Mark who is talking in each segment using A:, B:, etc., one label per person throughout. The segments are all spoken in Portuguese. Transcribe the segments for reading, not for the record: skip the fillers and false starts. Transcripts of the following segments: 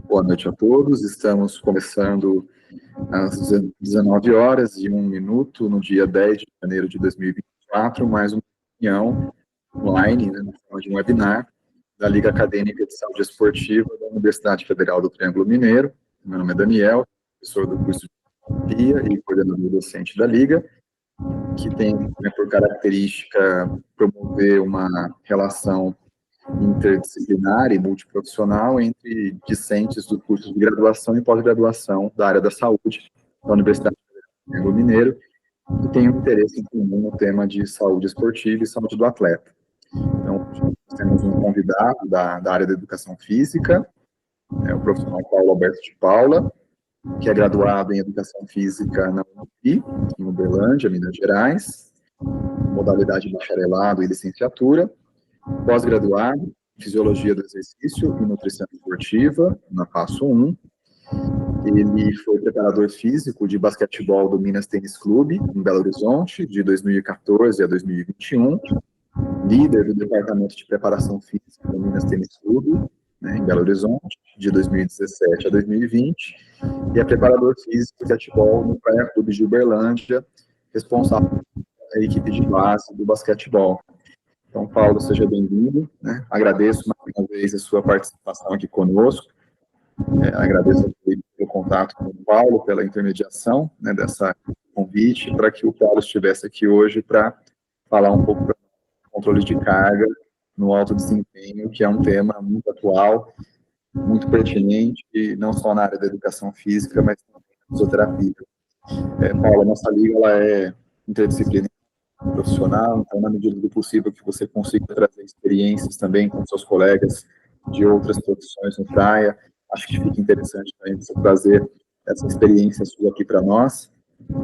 A: Boa noite a todos. Estamos começando às 19 horas e 1 minuto, no dia 10 de janeiro de 2024, mais uma reunião online, na forma de um webinar, da Liga Acadêmica de Saúde Esportiva da Universidade Federal do Triângulo Mineiro. Meu nome é Daniel, professor do curso de Fisioterapia e coordenador docente da Liga, que tem por característica promover uma relação interdisciplinar e multiprofissional entre discentes do curso de graduação e pós-graduação da área da saúde da Universidade Federal do Mineiro, que tem um interesse em comum no tema de saúde esportiva e saúde do atleta. Então, nós temos um convidado da área da educação física, o profissional Paulo Alberto de Paula, que é graduado em educação física na UNI, em Uberlândia, Minas Gerais, modalidade de bacharelado e licenciatura, pós-graduado em Fisiologia do Exercício e Nutrição Esportiva, na Passo 1. Ele foi preparador físico de basquetebol do Minas Tênis Clube, em Belo Horizonte, de 2014 a 2021. Líder do Departamento de Preparação Física do Minas Tênis Clube, em Belo Horizonte, de 2017 a 2020. E é preparador físico de basquetebol no Praia Clube de Uberlândia, responsável pela equipe de base do basquetebol. Então, Paulo, seja bem-vindo, Agradeço mais uma vez a sua participação aqui conosco, agradeço pelo contato com o Paulo, pela intermediação dessa convite, para que o Paulo estivesse aqui hoje para falar um pouco do controle de carga no alto desempenho, que é um tema muito atual, muito pertinente, não só na área da educação física, mas também na fisioterapia. Paulo, a nossa liga ela é interdisciplinar, profissional, então, na medida do possível que você consiga trazer experiências também com seus colegas de outras profissões no praia, acho que fica interessante também você trazer essa experiência sua aqui para nós.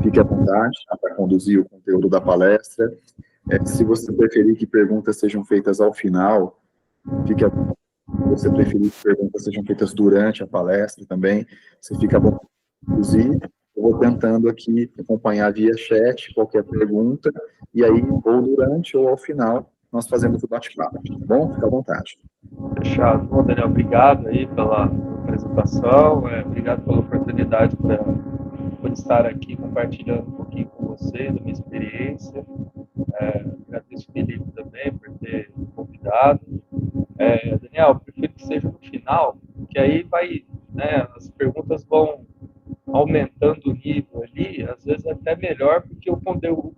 A: Fique à vontade para conduzir o conteúdo da palestra. Se você preferir que perguntas sejam feitas ao final, fique à vontade. Se você preferir que perguntas sejam feitas durante a palestra também, você fica à vontade de conduzir. Eu vou tentando aqui acompanhar via chat qualquer pergunta, e aí, ou durante ou ao final, nós fazemos o bate-papo, tá bom? Fica à vontade.
B: Fechado. Bom, Daniel, obrigado aí pela apresentação, obrigado pela oportunidade por estar aqui compartilhando um pouquinho com você da minha experiência. Agradeço o Felipe também por ter convidado. Daniel, eu prefiro que seja no final, que aí vai, as perguntas vão aumentando o nível ali, às vezes até melhor, porque o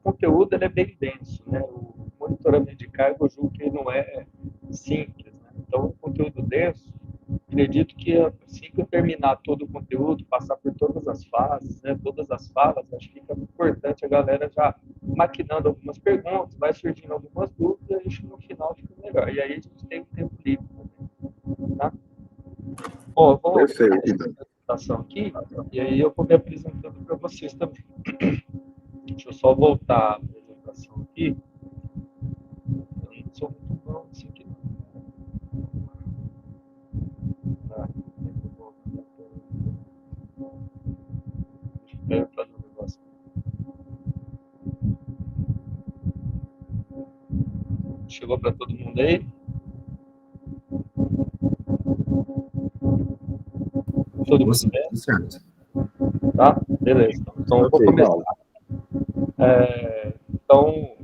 B: conteúdo ele é bem denso, né? O monitoramento de carga, eu julgo que ele não é simples, né? Então, o conteúdo denso, acredito que assim que eu terminar todo o conteúdo, passar por todas as fases, né? Todas as falas, acho que fica importante a galera já maquinando algumas perguntas, vai surgindo algumas dúvidas, e acho que no final fica melhor. E aí a gente tem um tempo livre também, tá? Bom, vou
A: Perfeito,
B: aqui, e aí eu vou me apresentando para vocês também. Deixa eu só voltar a apresentação aqui. Eu não sou muito bom nisso aqui. Tá. Deixa eu fazer um negócio. Chegou para todo mundo aí? Todo mundo bem?
A: Certo.
B: Tá? Beleza. Então eu vou começar. Então,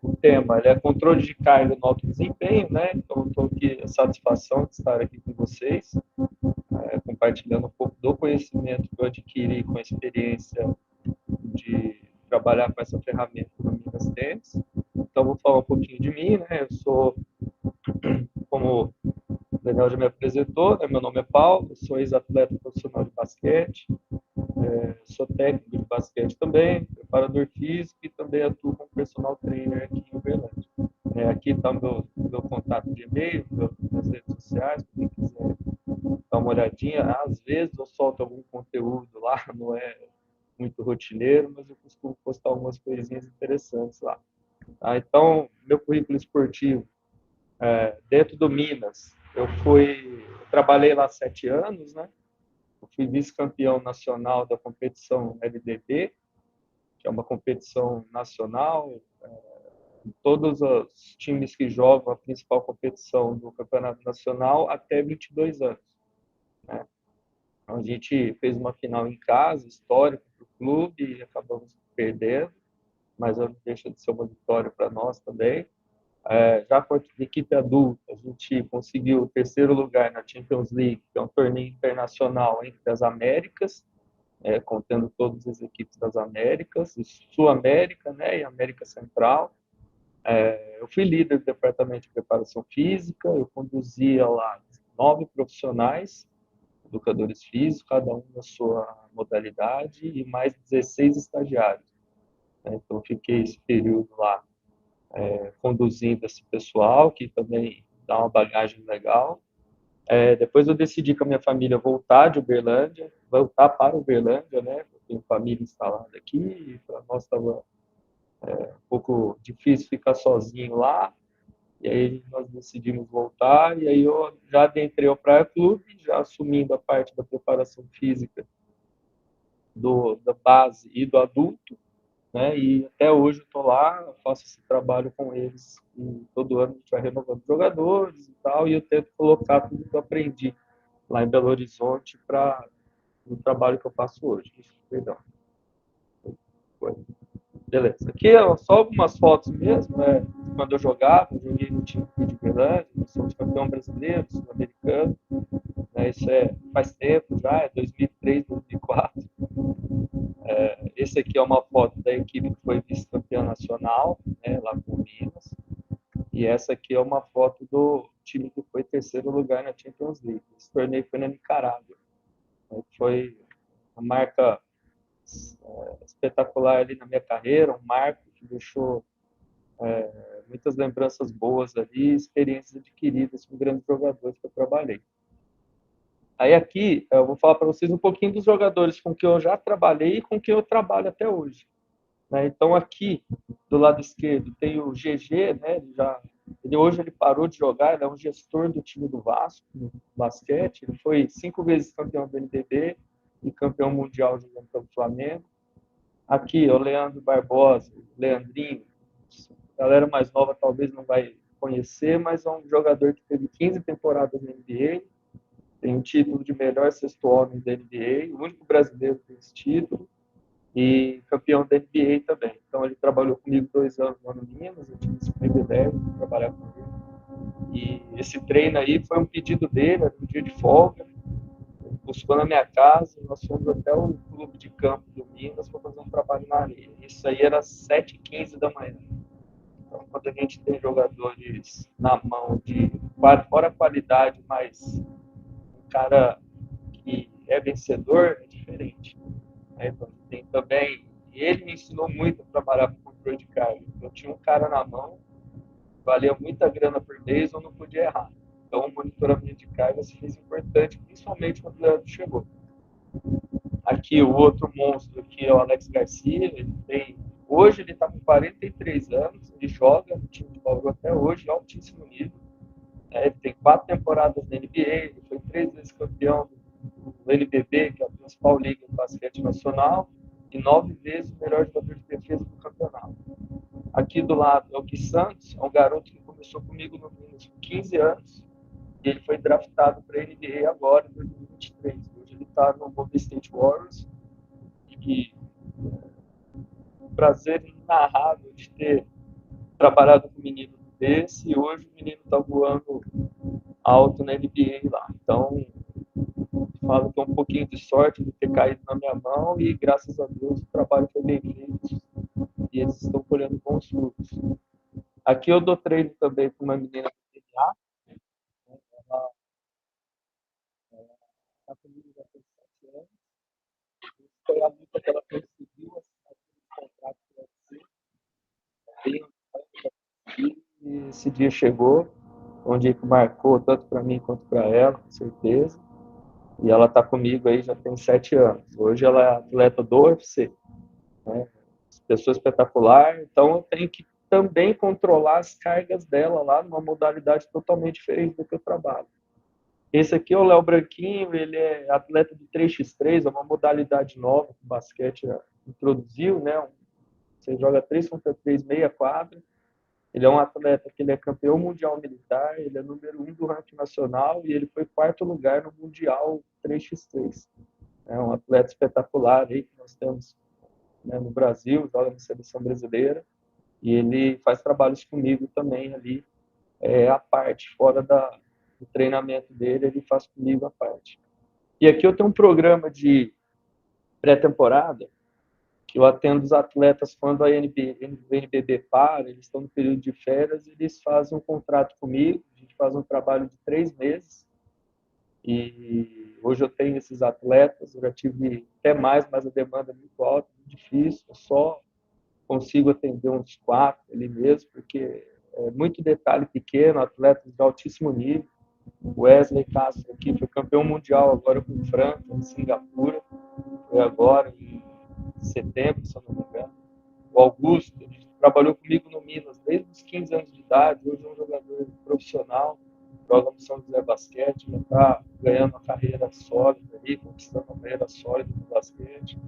B: o tema é controle de carga no alto desempenho, né? Então, estou aqui, a satisfação de estar aqui com vocês, compartilhando um pouco do conhecimento que eu adquiri com a experiência de trabalhar com essa ferramenta no Minas Tênis. Então, vou falar um pouquinho de mim, né? Eu sou, como o Daniel já me apresentou, né? Meu nome é Paulo, sou ex-atleta profissional de basquete, sou técnico de basquete também, preparador físico e também atuo como personal trainer aqui em Uberlândia. Aqui está o meu contato de e-mail, minhas redes sociais, para quem quiser dar uma olhadinha. Às vezes eu solto algum conteúdo lá, não é muito rotineiro, mas eu costumo postar algumas coisinhas interessantes lá. Então, meu currículo esportivo, dentro do Minas, eu trabalhei lá 7 anos, né? Eu fui vice-campeão nacional da competição LDB, que é uma competição nacional, todos os times que jogam a principal competição do campeonato nacional até 22 anos. Né? A gente fez uma final em casa, histórica para o clube, e acabamos perdendo, mas não deixa de ser uma vitória para nós também. Já com a equipe adulta, a gente conseguiu o terceiro lugar na Champions League, que é um torneio internacional entre as Américas, contendo todas as equipes das Américas, Sul-América, né, e América Central. Eu fui líder do departamento de preparação física, eu conduzia lá 9 profissionais, educadores físicos, cada um na sua modalidade, e mais 16 estagiários. Então, fiquei esse período lá conduzindo esse pessoal, que também dá uma bagagem legal. Depois eu decidi com a minha família voltar de Uberlândia, voltar para Uberlândia, né? Eu tenho família instalada aqui, e para nós estava um pouco difícil ficar sozinho lá, e aí nós decidimos voltar, e aí eu já adentrei ao Praia Clube, já assumindo a parte da preparação física da base e do adulto, né? E até hoje eu estou lá, faço esse trabalho com eles, e todo ano a gente vai renovando jogadores e tal, e eu tento colocar tudo que eu aprendi lá em Belo Horizonte para o trabalho que eu faço hoje. Perdão. Beleza. Aqui só algumas fotos mesmo, né? Quando eu jogava, eu joguei no time de Uberlândia, somos campeão brasileiro, sul-americano, né? Isso faz tempo já, é 2003, 2004. Esse aqui é uma foto da equipe que foi vice-campeã nacional, né, lá com o Minas. E essa aqui é uma foto do time que foi terceiro lugar na Champions League. Esse torneio foi na Nicarágua. Foi uma marca espetacular ali na minha carreira, um marco que deixou muitas lembranças boas ali, experiências adquiridas com grandes jogadores que eu trabalhei. Aí aqui eu vou falar para vocês um pouquinho dos jogadores com que eu já trabalhei e com que eu trabalho até hoje. Então aqui do lado esquerdo tem o GG, né? Hoje ele parou de jogar, ele é um gestor do time do Vasco, no basquete. Ele foi 5 vezes campeão do NBB e campeão mundial jogando pelo Flamengo. Aqui o Leandro Barbosa, o Leandrinho, a galera mais nova talvez não vai conhecer, mas é um jogador que teve 15 temporadas na NBA, tem o título de melhor sexto homem da NBA, o único brasileiro que tem esse título, e campeão da NBA também. Então ele trabalhou comigo 2 anos lá no Minas, eu tive esse privilégio de trabalhar com ele. E esse treino aí foi um pedido dele, era um dia de folga, ele buscou na minha casa, nós fomos até o clube de campo do Minas para fazer um trabalho na areia. Isso aí era 7h15 da manhã. Então, quando a gente tem jogadores na mão de fora a qualidade, mas um cara que é vencedor, é diferente. Então, tem também, ele me ensinou muito a trabalhar com controle de carga. Eu tinha um cara na mão, valia muita grana por mês, eu não podia errar. Então, o monitoramento de carga se fez importante, principalmente quando o Leandro chegou. Aqui, o outro monstro aqui é o Alex Garcia. Hoje ele está com 43 anos, ele joga no time de Bauru até hoje, altíssimo nível. Ele tem 4 temporadas na NBA, ele foi 3 vezes campeão do NBB, que é a principal liga do basquete nacional, e 9 vezes o melhor jogador de defesa do campeonato. Aqui do lado é o Gui Santos, é um garoto que começou comigo no Minas com 15 anos, e ele foi draftado para a NBA agora, em 2023. Hoje ele está no Golden State Warriors, e um prazer inenarrável de ter trabalhado com um menino desse, e hoje o menino está voando alto na NBA lá. Então, falo que é um pouquinho de sorte de ter caído na minha mão, e graças a Deus o trabalho foi bem feito e eles estão colhendo bons frutos. Aqui eu dou treino também para uma menina do DNA, ela está comigo já tem 7 anos, foi a luta que ela conseguiu assinar o contrato para ser, e esse dia chegou, onde marcou tanto para mim quanto para ela, com certeza. E ela está comigo aí já tem 7 anos. Hoje ela é atleta do UFC, né? Pessoa espetacular. Então eu tenho que também controlar as cargas dela lá numa modalidade totalmente diferente do que eu trabalho. Esse aqui é o Léo Branquinho, ele é atleta de 3x3, é uma modalidade nova que o basquete introduziu, né? Você joga 3 contra 3, meia quadra. Ele é um atleta que ele é campeão mundial militar, ele é número 1 do ranking nacional e ele foi 4º lugar no Mundial 3x3. É um atleta espetacular aí que nós temos, né, no Brasil, joga na seleção brasileira, e ele faz trabalhos comigo também ali, à parte, fora do treinamento dele, ele faz comigo a parte. E aqui eu tenho um programa de pré-temporada, que eu atendo os atletas quando a NBB para, eles estão no período de férias, eles fazem um contrato comigo, a gente faz um trabalho de 3 meses, e hoje eu tenho esses atletas, eu já tive até mais, mas a demanda é muito alta, muito difícil, eu só consigo atender uns 4 ali mesmo, porque é muito detalhe pequeno, atletas de altíssimo nível. O Wesley Castro aqui foi campeão mundial agora com o Franca, em Singapura, foi agora em setembro, se eu não me engano. O Augusto, ele trabalhou comigo no Minas desde os 15 anos de idade, hoje é um jogador profissional, joga no São José Basquete, já está ganhando uma carreira sólida ali, conquistando uma carreira sólida no basquete.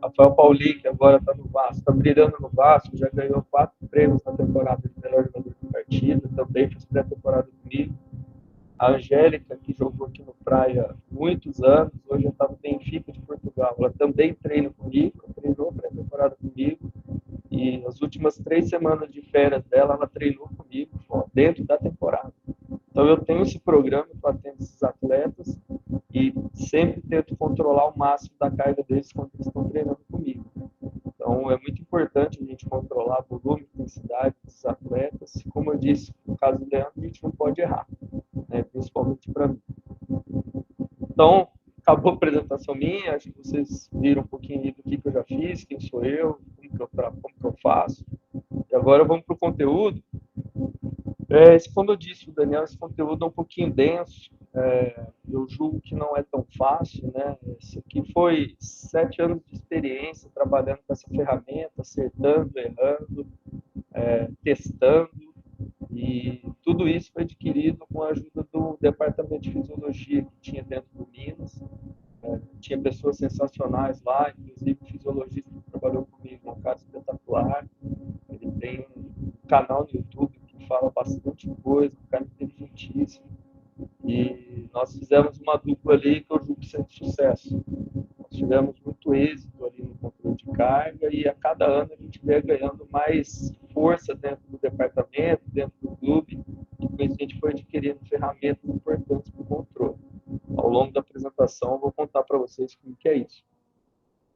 B: Rafael Paulinho, que agora está no Vasco, está brilhando no Vasco, já ganhou 4 prêmios na temporada de melhor jogador de partida, também fez pré-temporada comigo. A Angélica, que jogou aqui no Praia muitos anos, hoje está no Benfica de Portugal. Ela também treina comigo, treinou pré-temporada comigo. E as últimas 3 semanas de férias dela, ela treinou comigo, dentro da temporada. Então eu tenho esse programa para atender esses atletas e sempre tento controlar o máximo da carga deles quando eles estão treinando comigo. Então é muito importante a gente controlar o volume e intensidade desses atletas. Como eu disse, no caso do Leandro, a gente não pode errar, né? Principalmente para mim. Então, acabou a apresentação minha, acho que vocês viram um pouquinho do que eu já fiz, quem sou eu, como que eu faço. E agora vamos para o conteúdo. Como eu disse, Daniel, esse conteúdo é um pouquinho denso, eu julgo que não é tão fácil, né? Isso aqui foi 7 anos de experiência trabalhando com essa ferramenta, acertando, errando, testando, e tudo isso foi adquirido com a ajuda do departamento de fisiologia que tinha dentro do Minas. Tinha pessoas sensacionais lá, inclusive o fisiologista que trabalhou comigo, um cara espetacular. Ele tem um canal no YouTube que fala bastante coisa, um cara inteligentíssimo. E nós fizemos uma dupla ali que eu julgo ser de sucesso. Nós tivemos muito êxito ali no controle de carga e a cada ano a gente veio ganhando mais força dentro do departamento, dentro do clube, e com isso a gente foi adquirindo ferramentas importantes para o controle. Ao longo da apresentação eu vou contar para vocês como que é isso.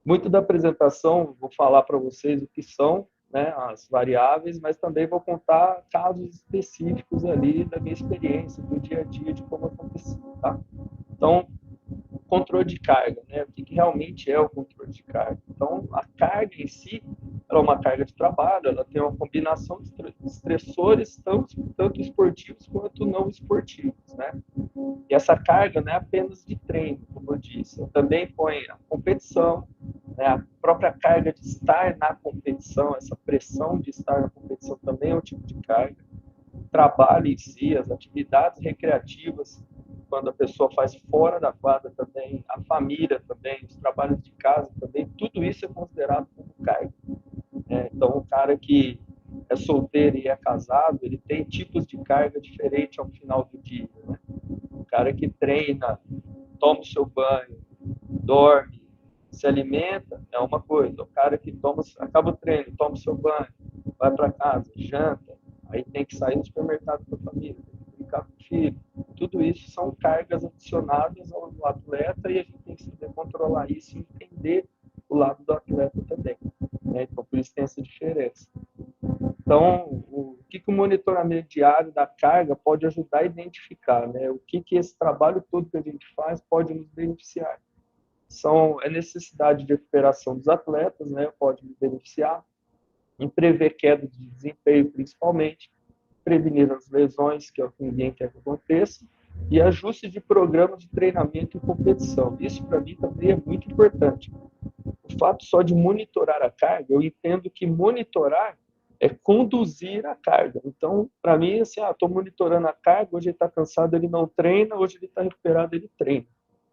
B: Muito da apresentação vou falar para vocês o que são, né, as variáveis, mas também vou contar casos específicos ali da minha experiência, do dia a dia, de como acontecia, tá? Então, controle de carga, né? O que realmente é o controle de carga? Então, a carga em si, ela é uma carga de trabalho, ela tem uma combinação de estressores, tanto esportivos quanto não esportivos, né? E essa carga não é apenas de treino, como eu disse, eu também põe a competição, né? A própria carga de estar na competição, essa pressão de estar na competição também é um tipo de carga. O trabalho em si, as atividades recreativas, quando a pessoa faz fora da quadra também, a família também, os trabalhos de casa também, tudo isso é considerado como carga. Então, o cara que é solteiro e é casado, ele tem tipos de carga diferentes ao final do dia, né? O cara que treina, toma o seu banho, dorme, se alimenta, é uma coisa. O cara que acaba o treino, toma o seu banho, vai para casa, janta, aí tem que sair no supermercado com a família, tem que brincar com o filho. Tudo isso são cargas adicionadas ao atleta e a gente tem que saber controlar isso e entender o lado do atleta também, né? Então, por isso tem essa diferença. Então, o que o monitoramento diário da carga pode ajudar a identificar, né? O que esse trabalho todo que a gente faz pode nos beneficiar. São a necessidade de recuperação dos atletas, né? Pode nos beneficiar, em prever queda de desempenho, principalmente, prevenir as lesões, que é o que ninguém quer que aconteça, e ajuste de programas de treinamento e competição. Isso, para mim, também é muito importante. O fato só de monitorar a carga, eu entendo que monitorar é conduzir a carga. Então, para mim, assim, estou monitorando a carga, hoje ele está cansado, ele não treina, hoje ele está recuperado, ele treina.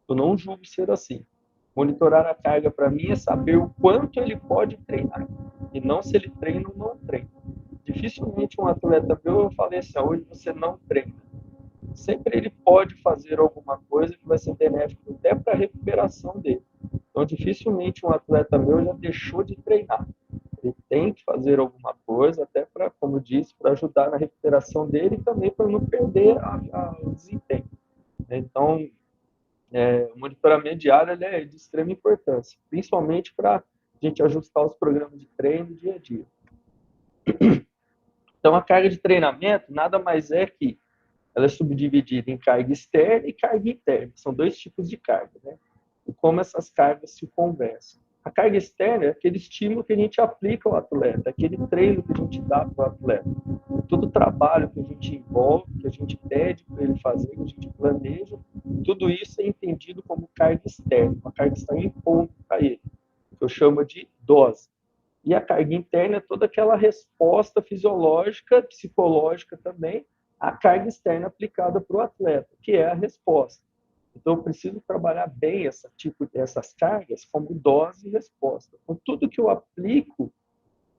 B: Eu não julgo ser assim. Monitorar a carga, para mim, é saber o quanto ele pode treinar, e não se ele treina ou não treina. Dificilmente um atleta meu, eu falei assim, hoje você não treina. Sempre ele pode fazer alguma coisa que vai ser benéfico até para a recuperação dele. Então, dificilmente um atleta meu já deixou de treinar. Ele tem que fazer alguma coisa, até para, como eu disse, para ajudar na recuperação dele e também para não perder o desempenho. Então, o monitoramento diário ele é de extrema importância, principalmente para a gente ajustar os programas de treino dia a dia. Então, a carga de treinamento nada mais é que ela é subdividida em carga externa e carga interna. São dois tipos de carga, né? E como essas cargas se conversam. A carga externa é aquele estímulo que a gente aplica ao atleta, aquele treino que a gente dá para o atleta. Todo o trabalho que a gente envolve, que a gente pede para ele fazer, que a gente planeja, tudo isso é entendido como carga externa, uma carga que está impondo para ele, que eu chamo de dose. E a carga interna é toda aquela resposta fisiológica, psicológica também, à carga externa aplicada para o atleta, que é a resposta. Então, eu preciso trabalhar bem essas cargas como dose e resposta. Com tudo que eu aplico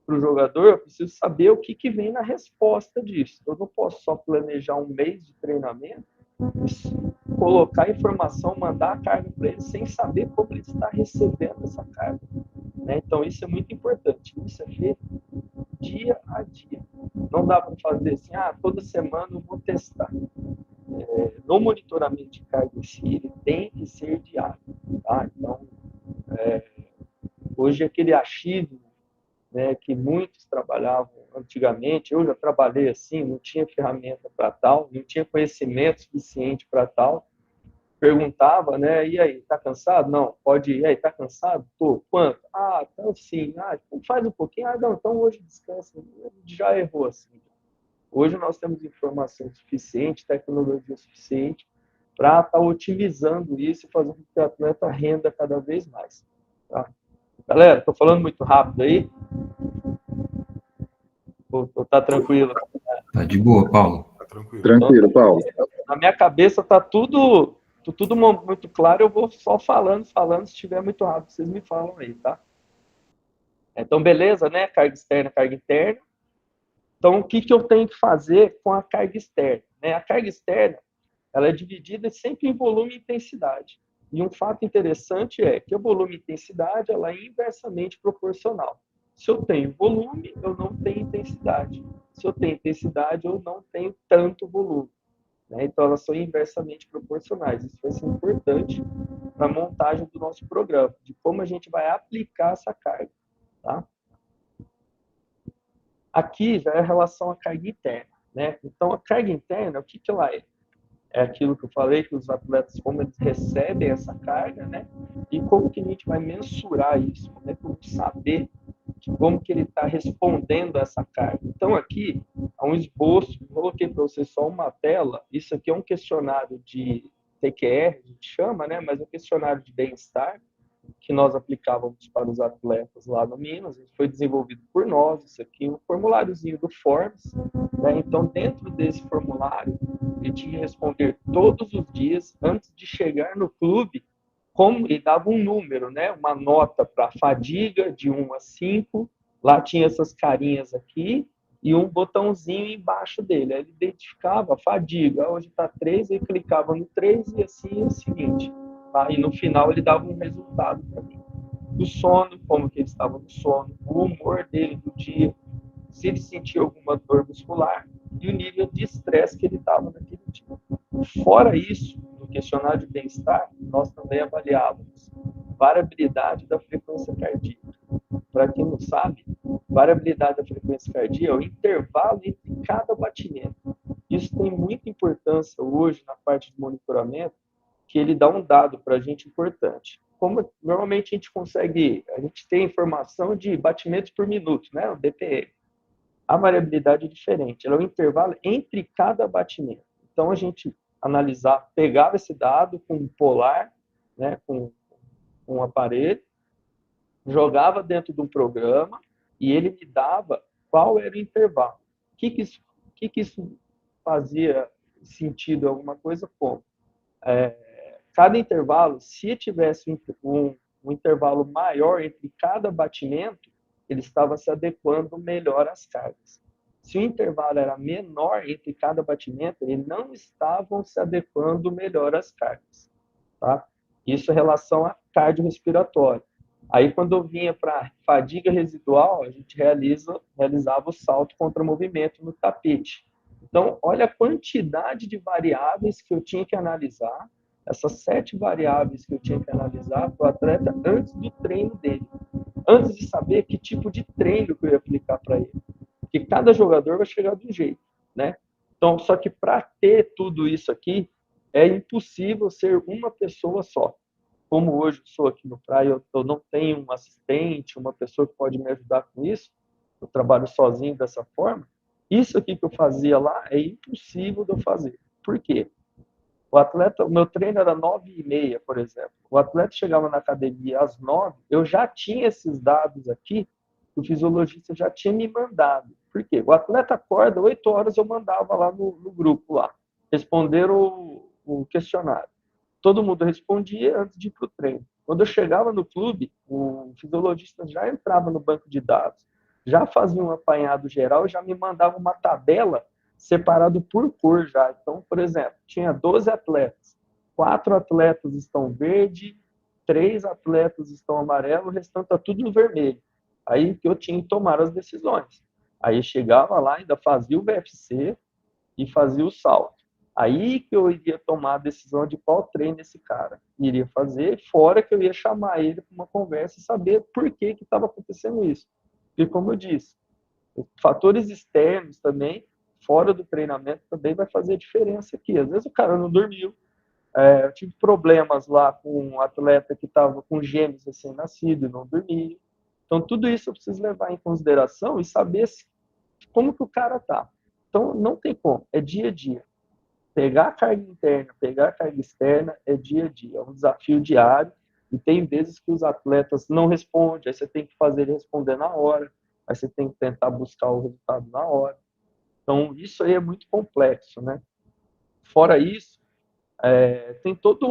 B: para o jogador, eu preciso saber o que vem na resposta disso. Eu não posso só planejar um mês de treinamento, colocar informação, mandar a carga para ele sem saber como ele está recebendo essa carga. Então, isso é muito importante. Isso é feito dia a dia. Não dá para fazer assim, toda semana eu vou testar. No monitoramento de carga em si, ele tem que ser diário. Tá? Então, hoje aquele achismo, né, que muitos trabalhavam antigamente, eu já trabalhei assim, não tinha ferramenta para tal, não tinha conhecimento suficiente para tal, perguntava, né, e aí, tá cansado? Não, pode ir, e aí, tá cansado? Tô, quanto? Tá sim, faz um pouquinho, não, então hoje descansa, já errou assim. Hoje nós temos informação suficiente, tecnologia suficiente para estar otimizando isso e fazer com que o atleta renda cada vez mais. Tá? Galera, estou falando muito rápido aí? Ou tá tranquilo?
C: Tá de boa, Paulo.
D: Tá tranquilo.
A: Tranquilo, Paulo.
B: Na minha cabeça tá tudo muito claro, eu vou só falando, se estiver muito rápido, vocês me falam aí, tá? Então, beleza, né? Carga externa, carga interna. Então, o que eu tenho que fazer com a carga externa? A carga externa, ela é dividida sempre em volume e intensidade. E um fato interessante é que o volume e intensidade, ela é inversamente proporcional. Se eu tenho volume, eu não tenho intensidade. Se eu tenho intensidade, eu não tenho tanto volume. Então, elas são inversamente proporcionais. Isso vai ser importante na montagem do nosso programa, de como a gente vai aplicar essa carga. Tá? Aqui já é a relação à carga interna. Então, a carga interna, o que ela é? É aquilo que eu falei, que os atletas, como eles recebem essa carga, e como que a gente vai mensurar isso, como é que eu vou saber como que ele está respondendo a essa carga. Então, aqui, há um esboço, coloquei para vocês só uma tela, isso aqui é um questionário de TQR, a gente chama, mas é um questionário de bem-estar, que nós aplicávamos para os atletas lá no Minas, ele foi desenvolvido por nós, isso aqui, um formuláriozinho do Forms, Então, dentro desse formulário, ele tinha que responder todos os dias, antes de chegar no clube, como ele dava um número, uma nota para fadiga, de 1 a 5, lá tinha essas carinhas aqui, e um botãozinho embaixo dele, aí ele identificava a fadiga, hoje está 3, ele clicava no 3 e assim é o seguinte, tá? E no final ele dava um resultado para mim. Do sono, como que ele estava no sono, o humor dele do dia, se ele sentia alguma dor muscular e o nível de estresse que ele estava naquele dia. Fora isso, no questionário de bem-estar, nós também avaliávamos variabilidade da frequência cardíaca. Para quem não sabe, variabilidade da frequência cardíaca é o intervalo entre cada batimento. Isso tem muita importância hoje na parte de monitoramento, que ele dá um dado para a gente importante. Como normalmente a gente tem informação de batimentos por minuto, o BPM. A variabilidade é diferente, ela é o intervalo entre cada batimento. Então, a gente pegava esse dado com um polar, com um aparelho, jogava dentro de um programa e ele me dava qual era o intervalo. O que isso fazia sentido, alguma coisa como? Cada intervalo, se tivesse um intervalo maior entre cada batimento, ele estava se adequando melhor às cargas. se o intervalo era menor entre cada batimento, eles não estavam se adequando melhor às cargas, tá? Isso em relação a cardiorrespiratório. Aí, quando eu vinha para fadiga residual, a gente realizava o salto contra movimento no tapete. Então, olha a quantidade de variáveis que eu tinha que analisar, essas 7 variáveis que eu tinha que analisar para o atleta antes do treino dele, antes de saber que tipo de treino que eu ia aplicar para ele. Porque cada jogador vai chegar de um jeito, né? Então, só que para ter tudo isso aqui, é impossível ser uma pessoa só. Como hoje eu sou aqui no Praia, eu não tenho um assistente, uma pessoa que pode me ajudar com isso, eu trabalho sozinho dessa forma. Isso aqui que eu fazia lá é impossível de eu fazer. Por quê? O meu treino era 9h30, por exemplo. O atleta chegava na academia às 9h, eu já tinha esses dados aqui, que o fisiologista já tinha me mandado. Por quê? O atleta acorda, 8 horas eu mandava lá no grupo, lá, responder o questionário. Todo mundo respondia antes de ir para o treino. Quando eu chegava no clube, o fisiologista já entrava no banco de dados, já fazia um apanhado geral, já me mandava uma tabela separado por cor já. Então, por exemplo, tinha 12 atletas, 4 atletas estão verde, 3 atletas estão amarelo, o restante está tudo no vermelho. Aí que eu tinha que tomar as decisões. Aí chegava lá, ainda fazia o VFC e fazia o salto. Aí que eu iria tomar a decisão de qual treino esse cara iria fazer, fora que eu ia chamar ele para uma conversa e saber por que estava acontecendo isso. Porque, como eu disse, fatores externos também, fora do treinamento, também vai fazer diferença aqui. Às vezes o cara não dormiu, eu tive problemas lá com um atleta que estava com gêmeos recém-nascidos e não dormia. Então, tudo isso eu preciso levar em consideração e saber como que o cara está. Então, não tem como, é dia a dia. Pegar a carga interna, pegar a carga externa é dia a dia, é um desafio diário. E tem vezes que os atletas não respondem, aí você tem que fazer ele responder na hora, aí você tem que tentar buscar o resultado na hora. Então, isso aí é muito complexo, né? Fora isso, tem todo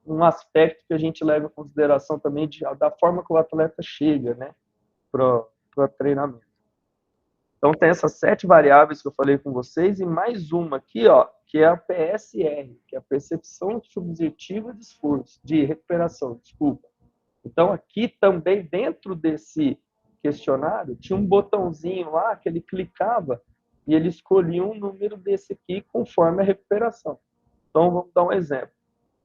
B: um aspecto que a gente leva em consideração também da forma que o atleta chega, né, para o treinamento. Então, tem essas 7 variáveis que eu falei com vocês e mais uma aqui, ó, que é a PSR, que é a percepção subjetiva de esforço, de recuperação, desculpa. Então, aqui também, dentro desse questionário, tinha um botãozinho lá que ele clicava e ele escolhia um número desse aqui conforme a recuperação. Então, vamos dar um exemplo.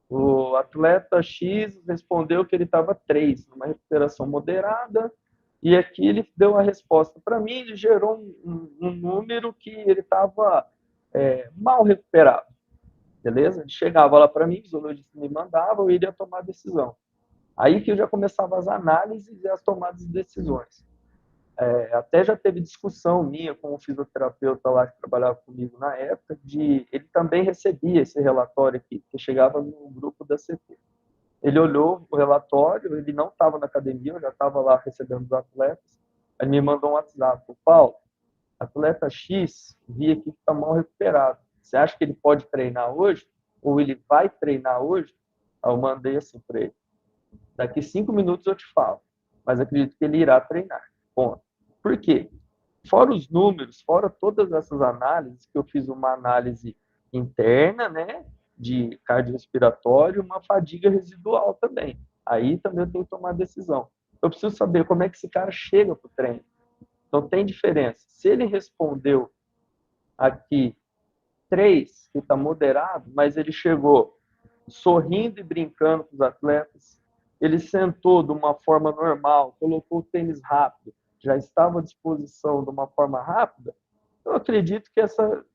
B: O atleta X respondeu que ele estava 3, numa recuperação moderada, e aqui ele deu a resposta para mim, ele gerou um número que ele estava mal recuperado, beleza? Ele chegava lá para mim, o fisiologista me mandava, eu iria tomar a decisão. Aí que eu já começava as análises e as tomadas de decisões. Até já teve discussão minha com o fisioterapeuta lá que trabalhava comigo na época, ele também recebia esse relatório aqui, que chegava no grupo da CT. Ele olhou o relatório, ele não estava na academia, eu já estava lá recebendo os atletas, ele me mandou um WhatsApp, Paulo, atleta X, vi aqui que está mal recuperado, você acha que ele pode treinar hoje? Ou ele vai treinar hoje? Aí eu mandei assim para ele, daqui 5 minutos eu te falo, mas acredito que ele irá treinar, ponto. Por quê? Fora os números, fora todas essas análises, que eu fiz uma análise interna, né, de cardiorrespiratório, uma fadiga residual também. Aí também eu tenho que tomar decisão. Eu preciso saber como é que esse cara chega para o treino. Então tem diferença. Se ele respondeu aqui 3, que está moderado, mas ele chegou sorrindo e brincando com os atletas, ele sentou de uma forma normal, colocou o tênis rápido, já estava à disposição de uma forma rápida, eu acredito que essa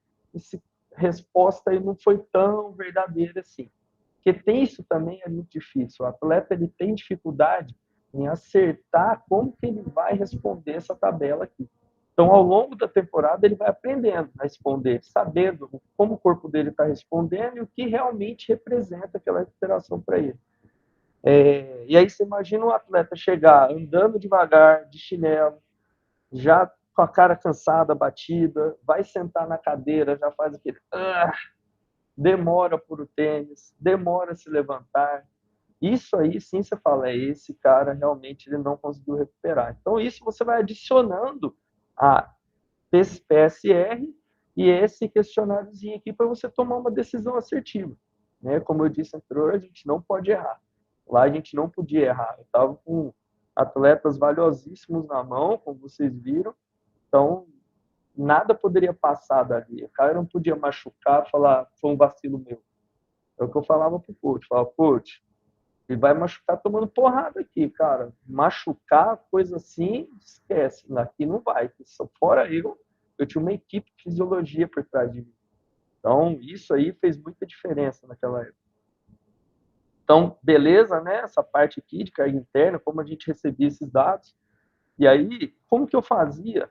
B: resposta aí não foi tão verdadeira assim. Porque tem isso também é muito difícil. O atleta ele tem dificuldade em acertar como que ele vai responder essa tabela aqui. Então, ao longo da temporada, ele vai aprendendo a responder, sabendo como o corpo dele está respondendo e o que realmente representa aquela recuperação para ele. E aí você imagina um atleta chegar andando devagar, de chinelo, já com a cara cansada, batida, vai sentar na cadeira, já faz aquele... demora por o tênis, demora a se levantar. Isso aí, sim, você fala, esse cara realmente ele não conseguiu recuperar. Então, isso você vai adicionando a PSR e esse questionáriozinho aqui para você tomar uma decisão assertiva. Né? Como eu disse anteriormente, a gente não pode errar. Lá a gente não podia errar. Eu estava com atletas valiosíssimos na mão, como vocês viram, então nada poderia passar dali. O cara não podia machucar, falar, foi um vacilo meu. É o que eu falava pro coach. Falava, coach, ele vai machucar tomando porrada aqui, cara. Machucar, coisa assim, esquece. Aqui não vai. Fora eu tinha uma equipe de fisiologia por trás de mim. Então, isso aí fez muita diferença naquela época. Então, beleza, né? Essa parte aqui de carga interna, como a gente recebia esses dados. E aí, como que eu fazia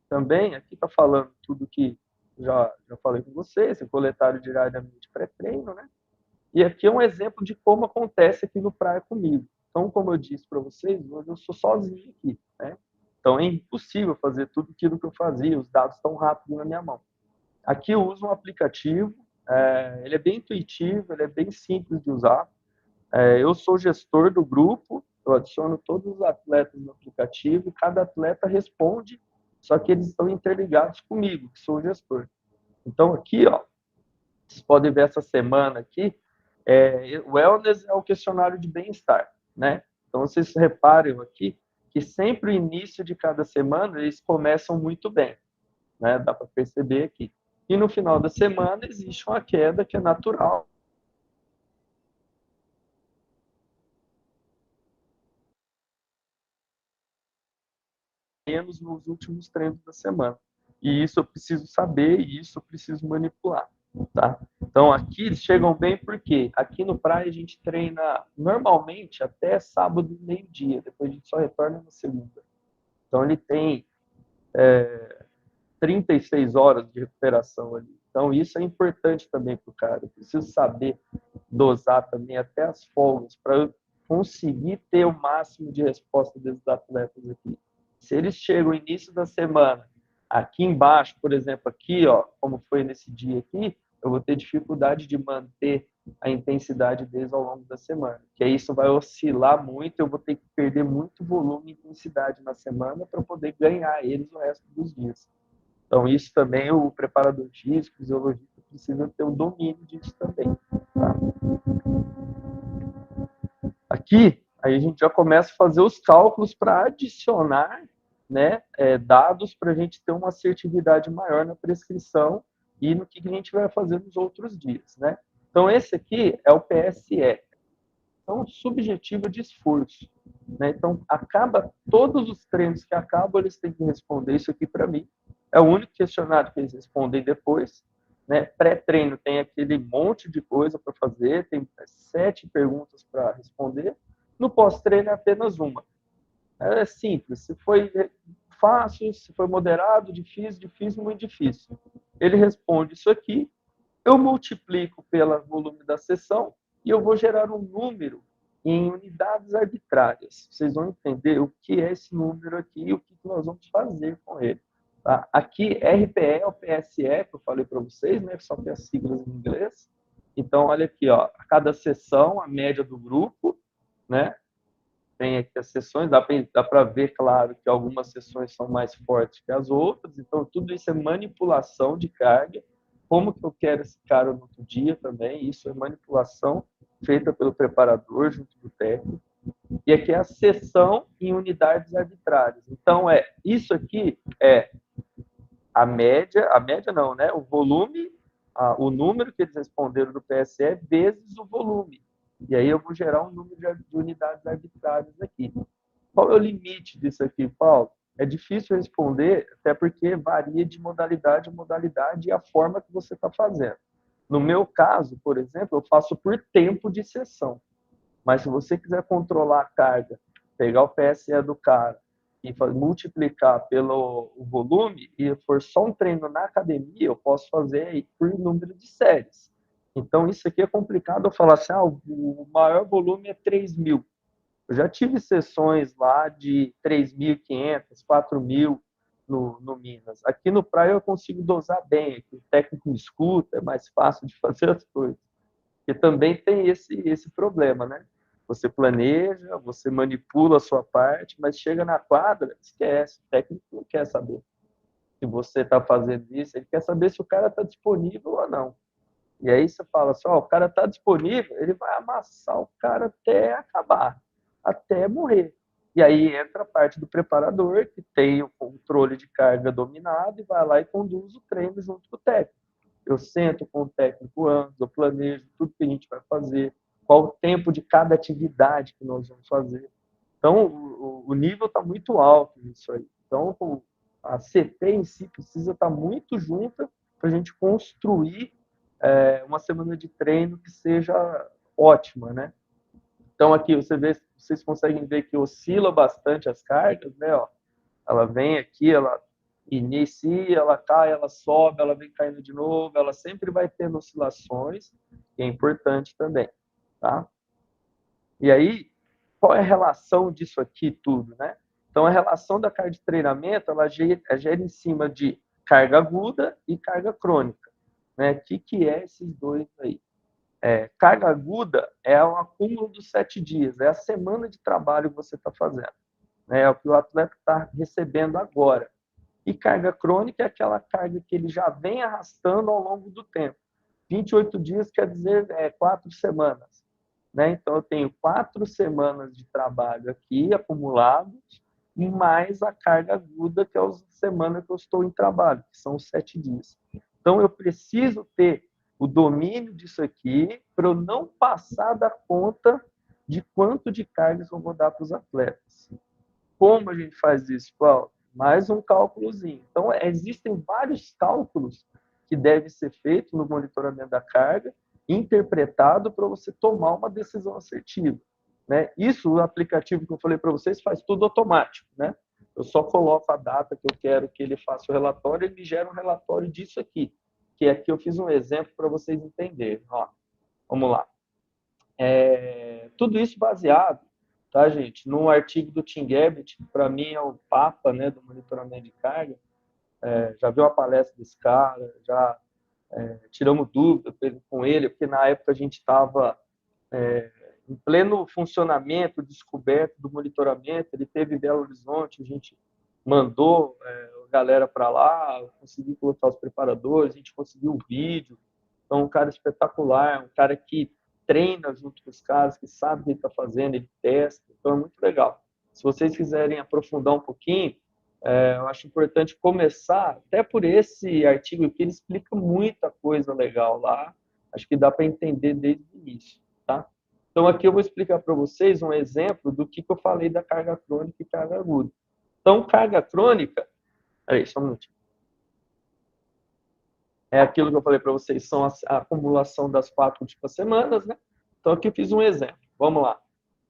B: também? Aqui está falando tudo que já falei com vocês, coletaram diariamente pré-treino, né? E aqui é um exemplo de como acontece aqui no Praia comigo. Então, como eu disse para vocês, hoje eu sou sozinho aqui, né? Então, é impossível fazer tudo aquilo que eu fazia, os dados estão rápidos na minha mão. Aqui eu uso um aplicativo, ele é bem intuitivo, ele é bem simples de usar. Eu sou gestor do grupo, eu adiciono todos os atletas no aplicativo e cada atleta responde, só que eles estão interligados comigo, que sou o gestor. Então, aqui, ó, vocês podem ver essa semana aqui, o wellness é o questionário de bem-estar, né? Então, vocês reparem aqui que sempre o início de cada semana eles começam muito bem, né? Dá para perceber aqui. E no final da semana existe uma queda que é natural. Menos nos últimos treinos da semana. E isso eu preciso saber e isso eu preciso manipular, tá? Então aqui eles chegam bem porque aqui no Praia a gente treina normalmente até sábado meio-dia, depois a gente só retorna na segunda. Então ele tem 36 horas de recuperação ali. Então isso é importante também para o cara. Eu preciso saber dosar também até as folgas para eu conseguir ter o máximo de resposta desses atletas aqui. Se eles chegam no início da semana, aqui embaixo, por exemplo, aqui, ó, como foi nesse dia aqui, eu vou ter dificuldade de manter a intensidade deles ao longo da semana, que aí isso vai oscilar muito, eu vou ter que perder muito volume e intensidade na semana para poder ganhar eles o resto dos dias. Então, isso também o preparador físico, o fisiologista, precisa ter um domínio disso também. Tá? Aqui, aí a gente já começa a fazer os cálculos para adicionar, né, dados para a gente ter uma assertividade maior na prescrição e no que a gente vai fazer nos outros dias, né? Então, esse aqui é o PSE, então, subjetivo de esforço, né? Então, acaba, todos os treinos que acabam, eles têm que responder isso aqui para mim. É o único questionário que eles respondem depois, né? Pré-treino tem aquele monte de coisa para fazer, tem 7 perguntas para responder. No pós-treino é apenas uma. É simples, se foi fácil, se foi moderado, difícil, muito difícil. Ele responde isso aqui, eu multiplico pelo volume da sessão e eu vou gerar um número em unidades arbitrárias. Vocês vão entender o que é esse número aqui e o que nós vamos fazer com ele. Tá? Aqui, RPE é o PSE, que eu falei para vocês, né? Só tem as siglas em inglês. Então, olha aqui, ó, a cada sessão, a média do grupo, né? Tem aqui as sessões, dá para ver, claro, que algumas sessões são mais fortes que as outras, então tudo isso é manipulação de carga, como que eu quero esse cara no outro dia também, isso é manipulação feita pelo preparador junto do técnico, e aqui é a sessão em unidades arbitrárias. Então, isso aqui é a média não, né? O volume, o número que eles responderam do PSE vezes o volume. E aí eu vou gerar um número de unidades arbitrárias aqui. Qual é o limite disso aqui, Paulo? É difícil responder, até porque varia de modalidade a modalidade e a forma que você está fazendo. No meu caso, por exemplo, eu faço por tempo de sessão. Mas se você quiser controlar a carga, pegar o PSE do cara e multiplicar pelo volume e for só um treino na academia, eu posso fazer aí por número de séries. Então, isso aqui é complicado eu falar assim, o maior volume é 3.000. Eu já tive sessões lá de 3.500, 4.000 no Minas. Aqui no Praia eu consigo dosar bem, aqui o técnico me escuta, é mais fácil de fazer as coisas. Porque também tem esse problema, né? Você planeja, você manipula a sua parte, mas chega na quadra, esquece, o técnico não quer saber. se você está fazendo isso, ele quer saber se o cara está disponível ou não. E aí você fala assim, ó, o cara está disponível, ele vai amassar o cara até acabar, até morrer. E aí entra a parte do preparador, que tem o controle de carga dominado e vai lá e conduz o treino junto com o técnico. Eu sento com o técnico antes, eu planejo tudo que a gente vai fazer, qual o tempo de cada atividade que nós vamos fazer. Então, o nível está muito alto nisso aí. Então, a CT em si precisa estar muito junta para a gente construir uma semana de treino que seja ótima, né? Então, aqui vocês conseguem ver que oscila bastante as cargas, né? Ó, ela vem aqui, ela inicia, ela cai, ela sobe, ela vem caindo de novo, ela sempre vai tendo oscilações, que é importante também, tá? E aí, qual é a relação disso aqui tudo, né? Então, a relação da carga de treinamento, ela gera em cima de carga aguda e carga crônica, né? O que é esses dois aí? Carga aguda é o acúmulo dos 7 dias, é a semana de trabalho que você está fazendo, né? É o que o atleta está recebendo agora. E carga crônica é aquela carga que ele já vem arrastando ao longo do tempo. 28 dias quer dizer 4 semanas. Né? Então, eu tenho 4 semanas de trabalho aqui acumulados, mais a carga aguda, que é a semana que eu estou em trabalho, que são 7 dias. Então, eu preciso ter o domínio disso aqui para eu não passar da conta de quanto de cargas eu vou dar para os atletas. Como a gente faz isso, Paulo? Mais um cálculozinho. Então, existem vários cálculos que devem ser feitos no monitoramento da carga, interpretado para você tomar uma decisão assertiva. Né? Isso, o aplicativo que eu falei para vocês, faz tudo automático. Né? Eu só coloco a data que eu quero que ele faça o relatório e ele me gera um relatório disso aqui. Que aqui eu fiz um exemplo para vocês entenderem. Ó, vamos lá. Tudo isso baseado, tá, gente, num artigo do Tim Gabbett, que para mim é o papa, né, do monitoramento de carga. Já vi uma palestra desse cara, já tiramos dúvida com ele, porque na época a gente estava em pleno funcionamento, descoberto do monitoramento. Ele teve em Belo Horizonte, a gente mandou a galera para lá, consegui colocar os preparadores, a gente conseguiu o vídeo. Então, um cara espetacular, um cara que treina junto com os caras, que sabe o que está fazendo, ele testa. Então, é muito legal. Se vocês quiserem aprofundar um pouquinho, eu acho importante começar até por esse artigo aqui, ele explica muita coisa legal lá. Acho que dá para entender desde o início, tá? Então, aqui eu vou explicar para vocês um exemplo do que eu falei da carga crônica e carga aguda. Então, carga crônica... Peraí, só um minutinho. É aquilo que eu falei para vocês, são a acumulação das 4 últimas semanas, né? Então, aqui eu fiz um exemplo. Vamos lá.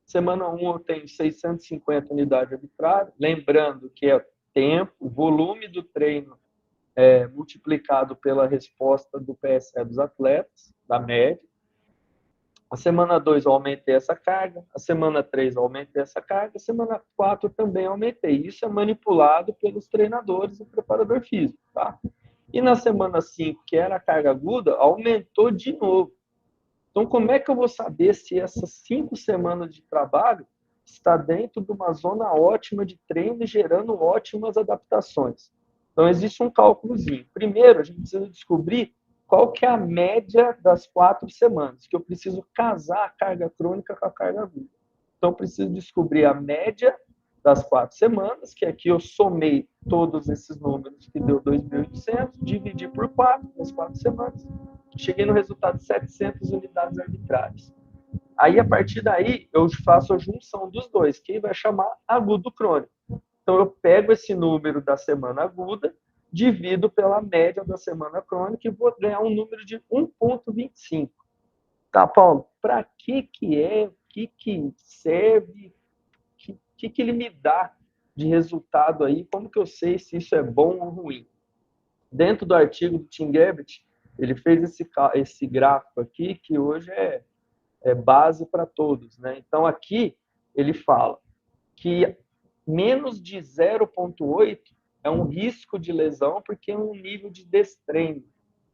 B: Semana 1 eu tenho 650 unidades arbitrárias, lembrando que é tempo, o volume do treino multiplicado pela resposta do PSE dos atletas, da média. A semana 2 eu aumentei essa carga, a semana 3 eu aumentei essa carga, a semana 4 também aumentei. Isso é manipulado pelos treinadores e preparador físico, tá? E na semana 5, que era a carga aguda, aumentou de novo. Então, como é que eu vou saber se essas 5 semanas de trabalho está dentro de uma zona ótima de treino e gerando ótimas adaptações? Então, existe um cálculozinho. Primeiro, a gente precisa descobrir qual que é a média das 4 semanas, que eu preciso casar a carga crônica com a carga aguda. Então, eu preciso descobrir a média das 4 semanas, que aqui eu somei todos esses números, que deu 2.800, dividi por 4, das 4 semanas, cheguei no resultado de 700 unidades arbitrárias. Aí, a partir daí, eu faço a junção dos dois, que vai chamar agudo crônico. Então, eu pego esse número da semana aguda, divido pela média da semana crônica e vou ganhar um número de 1,25. Tá, Paulo? Para que é? O que serve? O que ele me dá de resultado aí? Como que eu sei se isso é bom ou ruim? Dentro do artigo do Tim Gabbett, ele fez esse gráfico aqui, que hoje é base para todos, né? Então, aqui ele fala que menos de 0,8 é um risco de lesão, porque é um nível de destreino.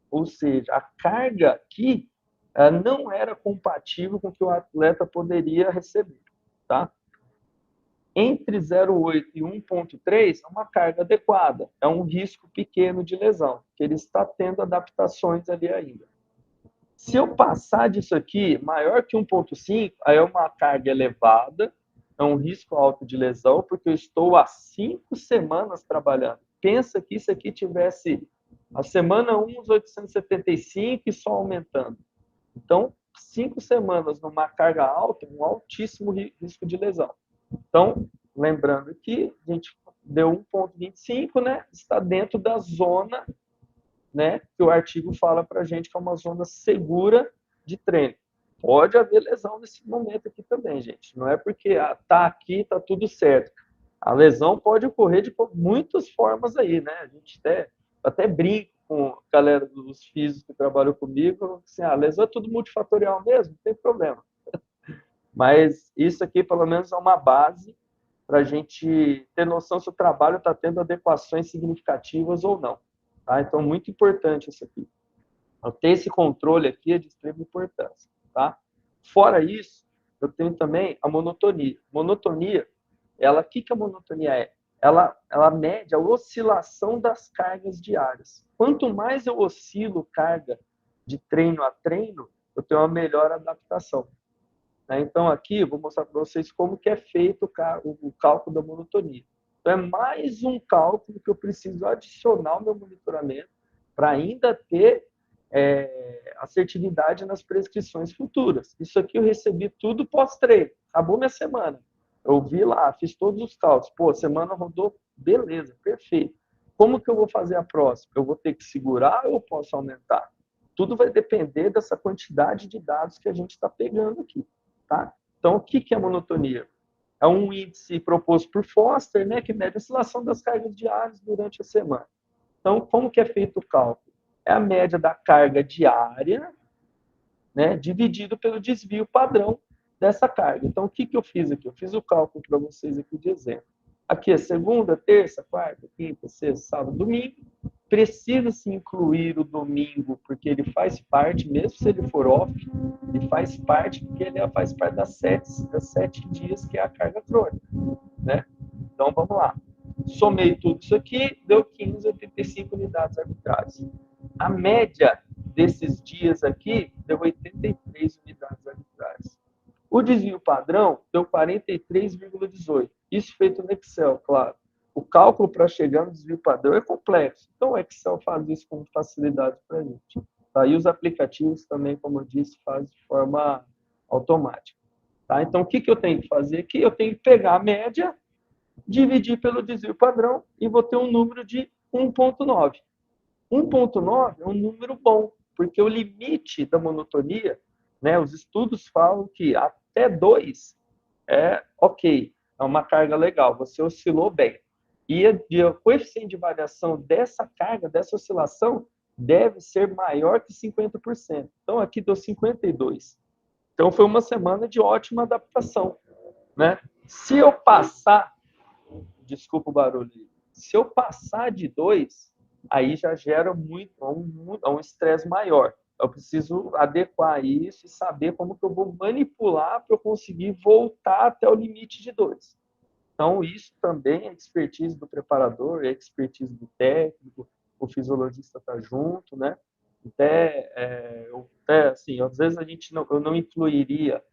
B: Ou seja, a carga aqui não era compatível com o que o atleta poderia receber, tá? Entre 0,8 e 1,3 é uma carga adequada, é um risco pequeno de lesão, que ele está tendo adaptações ali ainda. Se eu passar disso aqui, maior que 1,5, aí é uma carga elevada, é um risco alto de lesão, porque eu estou há 5 semanas trabalhando. Pensa que isso aqui tivesse a semana 1, uns 875 e só aumentando. Então, 5 semanas numa carga alta, um altíssimo risco de lesão. Então, lembrando que a gente deu 1,25, né? Está dentro da zona, né? Que o artigo fala para a gente que é uma zona segura de treino. Pode haver lesão nesse momento aqui também, gente. Não é porque tá aqui, tá tudo certo. A lesão pode ocorrer de muitas formas aí, né? A gente até brinca com a galera dos físicos que trabalham comigo, assim, a lesão é tudo multifatorial mesmo, não tem problema. Mas isso aqui, pelo menos, é uma base para a gente ter noção se o trabalho está tendo adequações significativas ou não. Tá? Então, muito importante isso aqui. Então, ter esse controle aqui é de extrema importância. Tá? Fora isso, eu tenho também a monotonia. Monotonia, o que a monotonia é? Ela mede a oscilação das cargas diárias. Quanto mais eu oscilo carga de treino a treino, eu tenho uma melhor adaptação. Então, aqui, eu vou mostrar para vocês como que é feito o cálculo da monotonia. Então, é mais um cálculo que eu preciso adicionar ao meu monitoramento para ainda ter assertividade nas prescrições futuras. Isso aqui eu recebi tudo pós-treino. Acabou minha semana. Eu vi lá, fiz todos os cálculos. Pô, a semana rodou, beleza, perfeito. Como que eu vou fazer a próxima? Eu vou ter que segurar ou eu posso aumentar? Tudo vai depender dessa quantidade de dados que a gente está pegando aqui. Tá? Então, o que é a monotonia? É um índice proposto por Foster, né, que mede a oscilação das cargas diárias durante a semana. Então, como que é feito o cálculo? É a média da carga diária, né, dividido pelo desvio padrão dessa carga. Então, o que eu fiz aqui? Eu fiz o cálculo para vocês aqui de exemplo. Aqui é segunda, terça, quarta, quinta, sexta, sábado, domingo. Precisa-se incluir o domingo, porque ele faz parte, mesmo se ele for off, ele faz parte, porque ele faz parte das 7 dias que é a carga crônica. Né? Então, vamos lá. Somei tudo isso aqui, deu 15,85 unidades arbitrais. A média desses dias aqui deu 83 unidades arbitrais. O desvio padrão deu 43,18. Isso feito no Excel, claro. O cálculo para chegar no desvio padrão é complexo. Então, o Excel faz isso com facilidade para a gente. Tá? E os aplicativos também, como eu disse, fazem de forma automática. Tá? Então, o que eu tenho que fazer aqui? Eu tenho que pegar a média, dividir pelo desvio padrão e vou ter um número de 1,9. 1,9 é um número bom, porque o limite da monotonia, né, os estudos falam que até 2 é ok, é uma carga legal, você oscilou bem. E o coeficiente de variação dessa carga, dessa oscilação, deve ser maior que 50%. Então, aqui deu 52%. Então, foi uma semana de ótima adaptação. Né? Se eu passar, desculpa o barulho, se eu passar de 2, aí já gera um estresse maior. Eu preciso adequar isso e saber como que eu vou manipular para eu conseguir voltar até o limite de 2. Então, isso também é expertise do preparador, é expertise do técnico, o fisiologista está junto, né? Assim, às vezes eu não incluía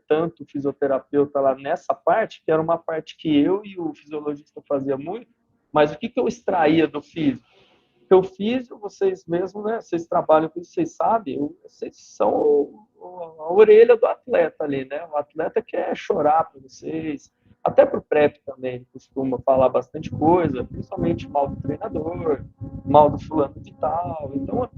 B: tanto o fisioterapeuta lá nessa parte, que era uma parte que eu e o fisiologista fazia muito, mas o que eu extraía do físico? O físico, vocês mesmos, né? Vocês trabalham com isso, vocês sabem, vocês são a orelha do atleta ali, né? O atleta quer chorar para vocês, até para o prep também, ele costuma falar bastante coisa, principalmente mal do treinador, mal do fulano de tal. Então,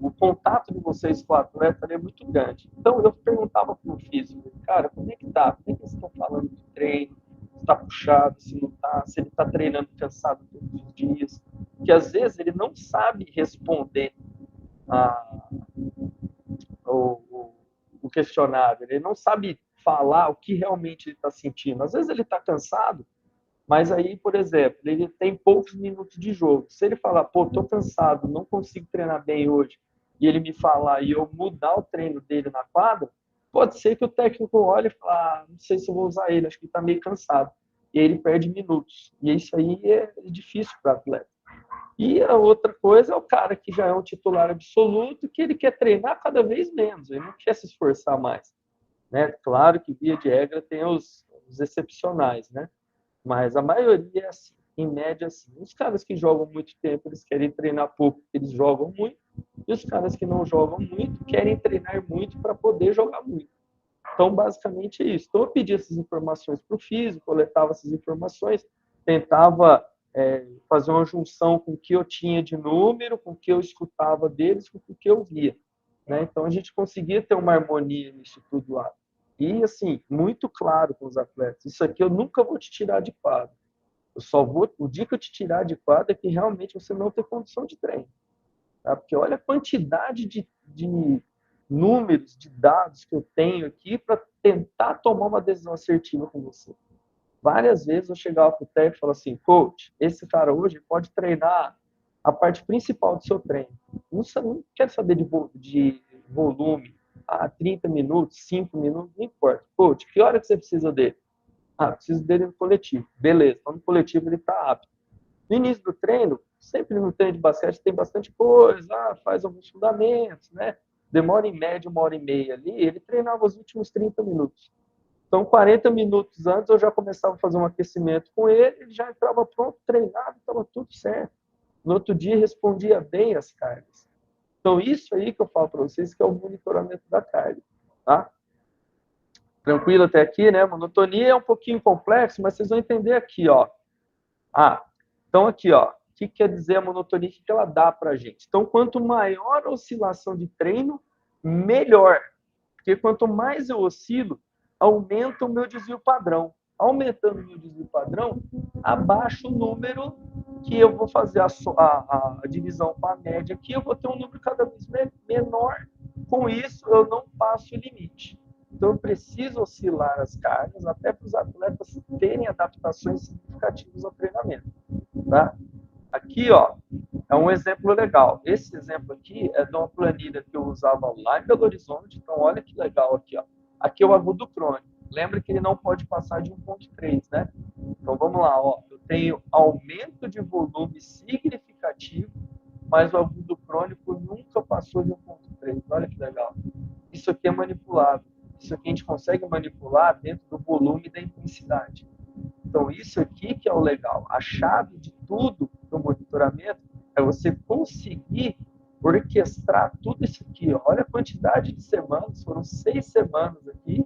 B: o contato de vocês com o atleta é muito grande. Então, eu perguntava para o físico, cara, como é que tá? Como é que vocês estão falando de treino? Se está puxado, se não está, se ele está treinando cansado todos os dias, que às vezes ele não sabe responder o questionário, ele não sabe falar o que realmente ele está sentindo. Às vezes ele está cansado, mas aí, por exemplo, ele tem poucos minutos de jogo. Se ele falar, pô, estou cansado, não consigo treinar bem hoje, e ele me falar e eu mudar o treino dele na quadra, pode ser que o técnico olhe e fale, não sei se eu vou usar ele, acho que ele está meio cansado. E aí ele perde minutos. E isso aí é difícil para o atleta. E a outra coisa é o cara que já é um titular absoluto, que ele quer treinar cada vez menos, ele não quer se esforçar mais. Né? Claro que, via de regra, tem os excepcionais, né? Mas a maioria é assim, em média, assim. Os caras que jogam muito tempo, eles querem treinar pouco, eles jogam muito. E os caras que não jogam muito, querem treinar muito para poder jogar muito. Então, basicamente é isso. Então, eu pedi essas informações para o físico, coletava essas informações, tentava fazer uma junção com o que eu tinha de número, com o que eu escutava deles, com o que eu via. Né? Então, a gente conseguia ter uma harmonia nisso tudo lá. E, assim, muito claro com os atletas. Isso aqui eu nunca vou te tirar de quadro. Eu só vou... O dia que eu te tirar de quadro é que realmente você não tem condição de treino. Tá? Porque olha a quantidade de números, de dados que eu tenho aqui para tentar tomar uma decisão assertiva com você. Várias vezes eu chegava para o técnico e falava assim, coach, esse cara hoje pode treinar a parte principal do seu treino. Não quero saber de volume, 30 minutos, 5 minutos, não importa. Coach, que hora que você precisa dele? Preciso dele no coletivo. Beleza, então no coletivo ele está apto. No início do treino, sempre no treino de basquete tem bastante coisa, faz alguns fundamentos, né? Demora em média 1h30 ali, ele treinava os últimos 30 minutos. Então, 40 minutos antes, eu já começava a fazer um aquecimento com ele, ele já entrava pronto, treinado, estava tudo certo. No outro dia, respondia bem as cargas. Então, isso aí que eu falo para vocês, que é o monitoramento da carga, tá? Tranquilo até aqui, né? Monotonia é um pouquinho complexo, mas vocês vão entender aqui, ó. Então aqui, ó, o que quer dizer a monotonia, o que ela dá para a gente? Então, quanto maior a oscilação de treino, melhor. Porque quanto mais eu oscilo, aumenta o meu desvio padrão. Aumentando o meu desvio padrão, abaixa o número que eu vou fazer a divisão com a média aqui, eu vou ter um número cada vez menor. Com isso, eu não passo o limite. Então, eu preciso oscilar as cargas até para os atletas terem adaptações significativas ao treinamento. Tá? Aqui, ó, é um exemplo legal. Esse exemplo aqui é de uma planilha que eu usava lá em Belo Horizonte. Então, olha que legal aqui, ó. Aqui é o agudo crônico. Lembra que ele não pode passar de 1,3, né? Então, vamos lá, ó. Eu tenho aumento de volume significativo, mas o agudo crônico nunca passou de 1,3. Olha que legal. Isso aqui é manipulável. Isso aqui a gente consegue manipular dentro do volume e da intensidade. Então, isso aqui que é o legal. A chave de tudo no monitoramento é você conseguir orquestrar tudo isso aqui. Olha a quantidade de semanas, foram 6 semanas aqui,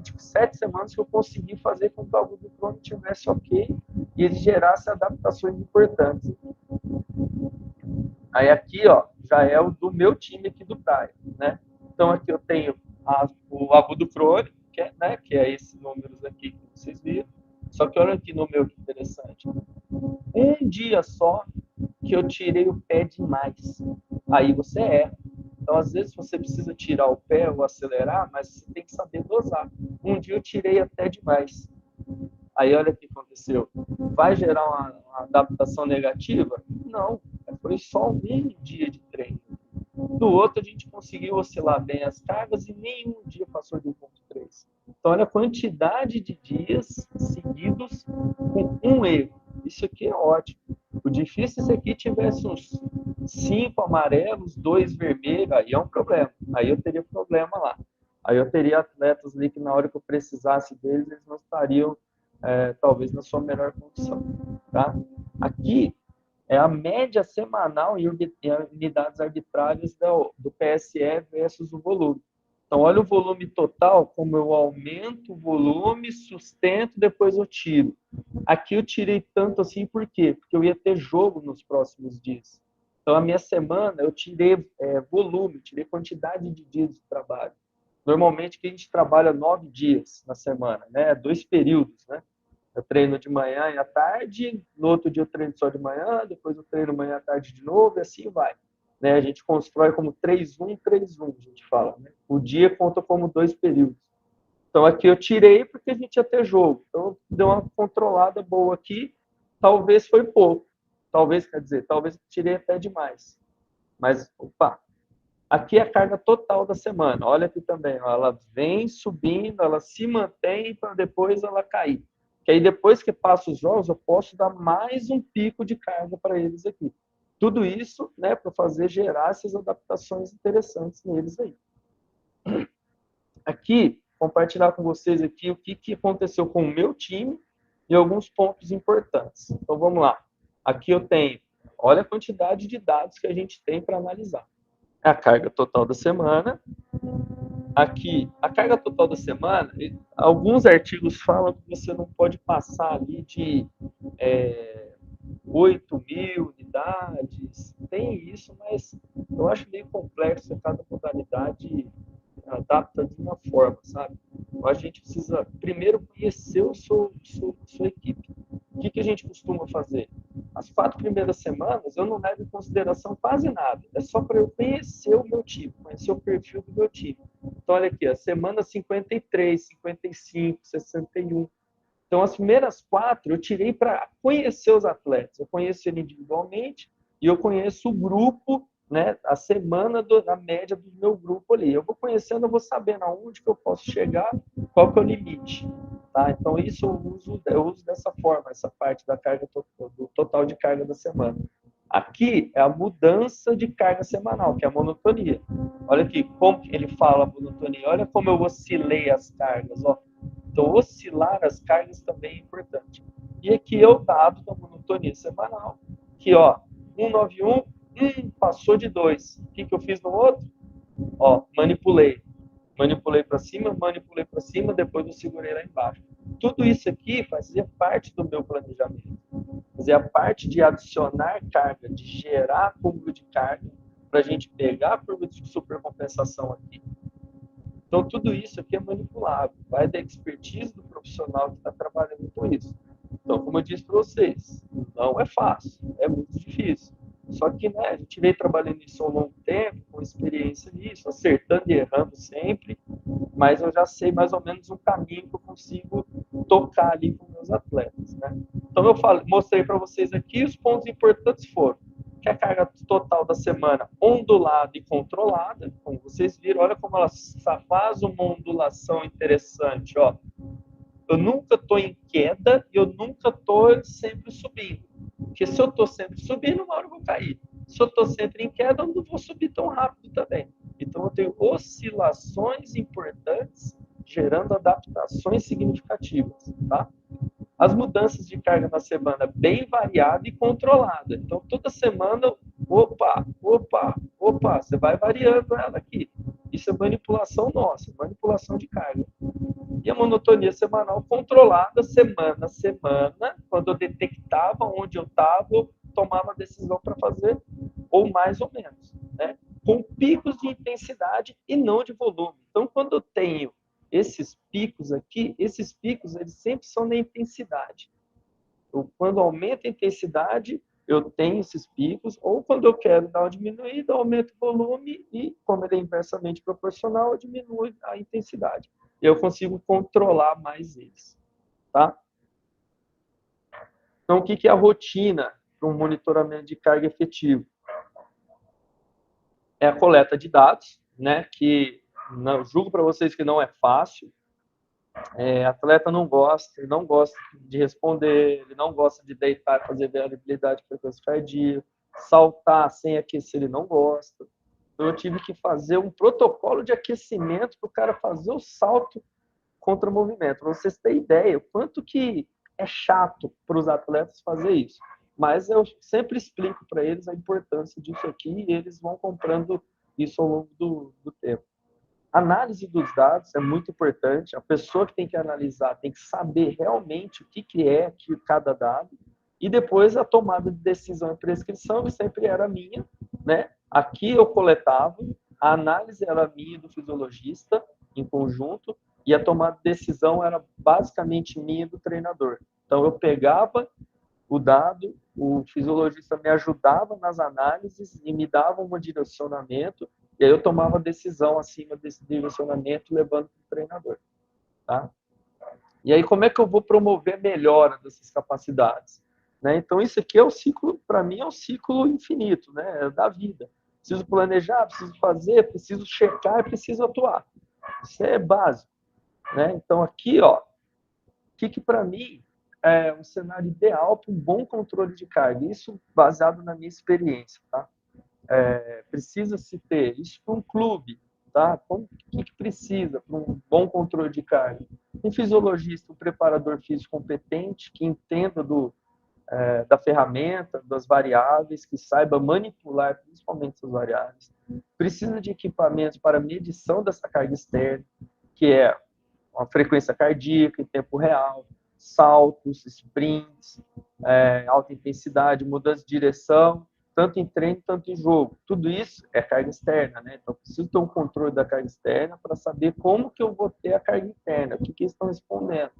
B: tipo, 7 semanas que eu consegui fazer com que o agudo crônico estivesse ok e ele gerasse adaptações importantes. Aí aqui, ó, já é o do meu time aqui do Praia, né? Então aqui eu tenho o agudo crônico, que é esses números aqui que vocês viram. Só que olha aqui no meu que interessante. Um dia só que eu tirei o pé demais. Aí você erra. Então, às vezes, você precisa tirar o pé ou acelerar, mas você tem que saber dosar. Um dia eu tirei até demais. Aí olha o que aconteceu. Vai gerar uma adaptação negativa? Não. Foi só um dia de treino. Do outro, a gente conseguiu oscilar bem as cargas e nenhum dia passou de 1,3. Então, olha a quantidade de dias seguidos com um erro. Isso aqui é ótimo. O difícil é se aqui tivesse uns 5 amarelos, 2 vermelhos, aí é um problema. Aí eu teria problema lá. Aí eu teria atletas ali que na hora que eu precisasse deles, eles não estariam, talvez, na sua melhor condição. Tá? Aqui é a média semanal em unidades arbitrárias do PSE versus o volume. Então, olha o volume total, como eu aumento o volume, sustento, depois eu tiro. Aqui eu tirei tanto assim, por quê? Porque eu ia ter jogo nos próximos dias. Então, a minha semana, eu tirei volume, tirei quantidade de dias de trabalho. Normalmente, a gente trabalha 9 dias na semana, né? 2 períodos, né? Eu treino de manhã e à tarde, no outro dia eu treino só de manhã, depois eu treino manhã e à tarde de novo, e assim vai. Né? A gente constrói como 3-1, 3-1, a gente fala. Né? O dia conta como 2 períodos. Então, aqui eu tirei porque a gente ia ter jogo. Então, deu uma controlada boa aqui. Talvez foi pouco. Talvez, quer dizer, talvez eu tirei até demais. Mas, opa, Aqui é a carga total da semana. Olha aqui também, ó, ela vem subindo, ela se mantém para depois ela cair. Que aí depois que passa os jogos, eu posso dar mais um pico de carga para eles aqui. Tudo isso, né, para fazer gerar essas adaptações interessantes neles aí. Aqui, compartilhar com vocês aqui o que aconteceu com o meu time e alguns pontos importantes. Então, vamos lá. Aqui eu tenho, olha a quantidade de dados que a gente tem para analisar. A carga total da semana. Aqui, a carga total da semana, alguns artigos falam que você não pode passar ali de 8.000 unidades. Tem isso, mas eu acho meio complexo, cada modalidade adapta de uma forma, sabe? A gente precisa primeiro conhecer sua equipe. O que a gente costuma fazer? As 4 primeiras semanas eu não levo em consideração quase nada. É só para eu conhecer o meu time, conhecer o perfil do meu time. Então, olha aqui, a semana 53, 55, 61. Então, as primeiras 4 eu tirei para conhecer os atletas. Eu conheço ele individualmente e eu conheço o grupo, né, a semana da média do meu grupo ali. Eu vou conhecendo, eu vou sabendo aonde que eu posso chegar, qual que é o limite. Tá? Então, isso eu uso dessa forma, essa parte da carga do total de carga da semana. Aqui é a mudança de carga semanal, que é a monotonia. Olha aqui, como ele fala a monotonia. Olha como eu oscilei as cargas. Ó. Então, oscilar as cargas também é importante. E aqui é o dado da monotonia semanal, que, ó, 191, passou de 2. O que eu fiz no outro? Ó, manipulei. Manipulei para cima, depois eu segurei lá embaixo. Tudo isso aqui fazia parte do meu planejamento. Fazia parte de adicionar carga, de gerar acúmulo de carga, para a gente pegar a curva de supercompensação aqui. Então, tudo isso aqui é manipulável, vai da expertise do profissional que está trabalhando com isso. Então, como eu disse para vocês, não é fácil, é muito difícil. Só que, né, a gente veio trabalhando isso há um longo tempo, com experiência nisso, acertando e errando sempre, mas eu já sei mais ou menos um caminho que eu consigo tocar ali com meus atletas, né? Então, mostrei para vocês aqui, os pontos importantes foram que a carga total da semana ondulada e controlada, como vocês viram, olha como ela faz uma ondulação interessante, ó. Eu nunca estou em queda e eu nunca estou sempre subindo. Porque se eu estou sempre subindo, uma hora eu vou cair. Se eu estou sempre em queda, eu não vou subir tão rápido também. Então, eu tenho oscilações importantes, gerando adaptações significativas, tá? As mudanças de carga na semana bem variada e controlada. Então, toda semana, opa, você vai variando ela aqui. Isso é manipulação nossa, manipulação de carga. E a monotonia semanal controlada semana a semana, quando eu detectava onde eu estava, eu tomava a decisão para fazer, ou mais ou menos, né? Com picos de intensidade e não de volume. Então, quando eu tenho esses picos aqui, esses picos eles sempre são na intensidade. Quando aumenta a intensidade, eu tenho esses picos, ou quando eu quero dar uma diminuída, eu aumento o volume e, como ele é inversamente proporcional, eu diminuo a intensidade. Eu consigo controlar mais eles. Tá? Então, o que é a rotina para um monitoramento de carga efetivo? É a coleta de dados, né, que não, julgo para vocês que não é fácil. Atleta não gosta, ele não gosta de responder, ele não gosta de deitar e fazer variabilidade de frequência cardíaca, saltar sem aquecer, ele não gosta. Então, eu tive que fazer um protocolo de aquecimento para o cara fazer o salto contra o movimento. Para vocês terem ideia, o quanto que é chato para os atletas fazer isso. Mas eu sempre explico para eles a importância disso aqui e eles vão comprando isso ao longo do tempo. Análise dos dados é muito importante. A pessoa que tem que analisar tem que saber realmente o que é cada dado. E depois a tomada de decisão e prescrição, que sempre era minha, né? Aqui eu coletava, a análise era minha e do fisiologista, em conjunto, e a tomada de decisão era basicamente minha e do treinador. Então eu pegava o dado, o fisiologista me ajudava nas análises e me dava um direcionamento, e aí eu tomava decisão acima desse direcionamento, levando para o treinador. Tá? E aí, como é que eu vou promover a melhora dessas capacidades? Né? Então, isso aqui é o ciclo, para mim, é um ciclo infinito, né? Da vida. Preciso planejar, preciso fazer, preciso checar, preciso atuar. Isso é básico, né? Então, aqui, ó, o que para mim é um cenário ideal para um bom controle de carga? Isso baseado na minha experiência, tá? Precisa-se ter isso para um clube, tá? O que precisa para um bom controle de carga? Um fisiologista, um preparador físico competente, que entenda da ferramenta, das variáveis, que saiba manipular principalmente essas variáveis. Precisa de equipamentos para medição dessa carga externa, que é uma frequência cardíaca em tempo real, saltos, sprints, alta intensidade, mudança de direção, tanto em treino, tanto em jogo. Tudo isso é carga externa, né? Então, preciso ter um controle da carga externa para saber como que eu vou ter a carga interna, o que eles estão respondendo.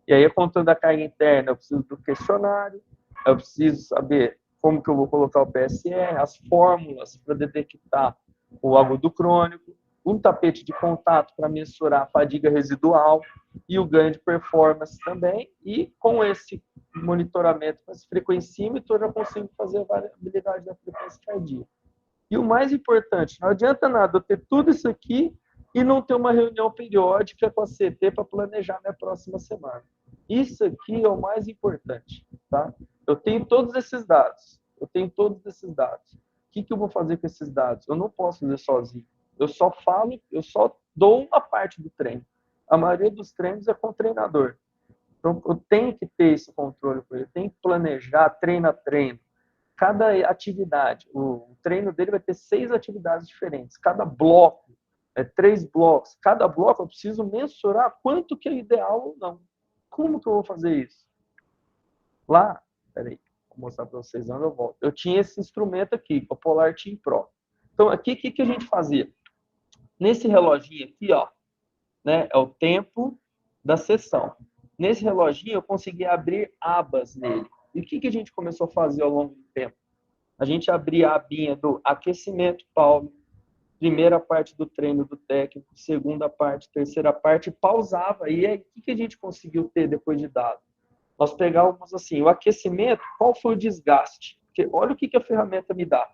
B: E aí, o controle da carga interna, eu preciso do questionário, eu preciso saber como que eu vou colocar o PSR, as fórmulas para detectar o agudo crônico, um tapete de contato para mensurar a fadiga residual e o ganho de performance também. E com esse monitoramento, com esse frequencímetro, eu já consigo fazer a variabilidade da frequência cardíaca. E o mais importante, não adianta nada eu ter tudo isso aqui e não ter uma reunião periódica com a CT para planejar minha próxima semana. Isso aqui é o mais importante, tá? Eu tenho todos esses dados. O que eu vou fazer com esses dados? Eu não posso fazer sozinho. Eu só dou uma parte do treino. A maioria dos treinos é com o treinador. Então, eu tenho que ter esse controle com ele. Eu tenho que planejar treino a treino. Cada atividade, o treino dele vai ter 6 atividades diferentes. Cada bloco 3 blocos. Cada bloco eu preciso mensurar quanto que é ideal ou não. Como que eu vou fazer isso? Lá, peraí, vou mostrar para vocês onde eu volto. Eu tinha esse instrumento aqui, o Polar Team Pro. Então, aqui, o que a gente fazia? Nesse reloginho aqui, ó, né, é o tempo da sessão. Nesse reloginho, eu conseguia abrir abas nele. E o que a gente começou a fazer ao longo do tempo? A gente abria a abinha do aquecimento, Paulo, primeira parte do treino do técnico, segunda parte, terceira parte, pausava. E aí, o que a gente conseguiu ter depois de dado? Nós pegávamos assim, o aquecimento, qual foi o desgaste? Porque olha o que a ferramenta me dá.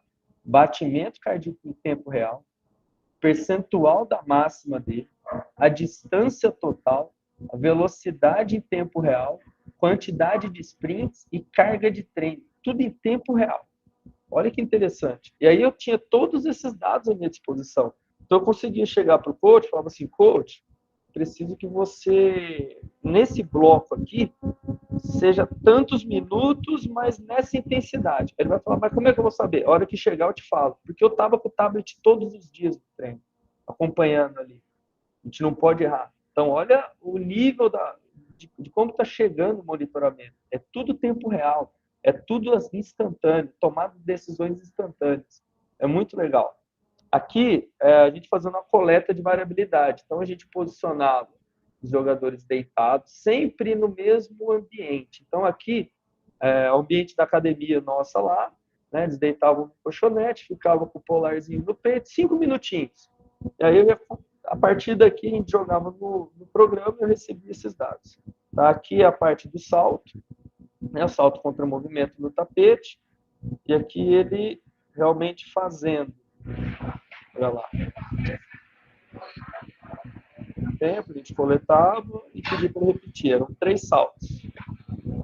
B: Batimento cardíaco em tempo real, percentual da máxima dele, a distância total, a velocidade em tempo real, quantidade de sprints e carga de treino. Tudo em tempo real. Olha que interessante. E aí eu tinha todos esses dados à minha disposição. Então eu conseguia chegar para o coach e falava assim, coach, preciso que você, nesse bloco aqui, seja tantos minutos, mas nessa intensidade. Ele vai falar, mas como é que eu vou saber? A hora que chegar eu te falo. Porque eu estava com o tablet todos os dias do treino, acompanhando ali. A gente não pode errar. Então olha o nível de como está chegando o monitoramento. É tudo tempo real. É tudo instantâneo, tomada de decisões instantâneas. É muito legal. Aqui, a gente fazendo uma coleta de variabilidade. Então, a gente posicionava os jogadores deitados, sempre no mesmo ambiente. Então, aqui, o ambiente da academia nossa lá, né, eles deitavam no colchonete, ficavam com o polarzinho no peito, 5 minutinhos. E aí, a partir daqui, a gente jogava no programa e eu recebia esses dados. Tá? Aqui é a parte do salto, né, o salto contra o movimento do tapete, e aqui ele realmente fazendo. Olha lá. Tempo, a gente coletava e pedia para repetir. Eram 3 saltos.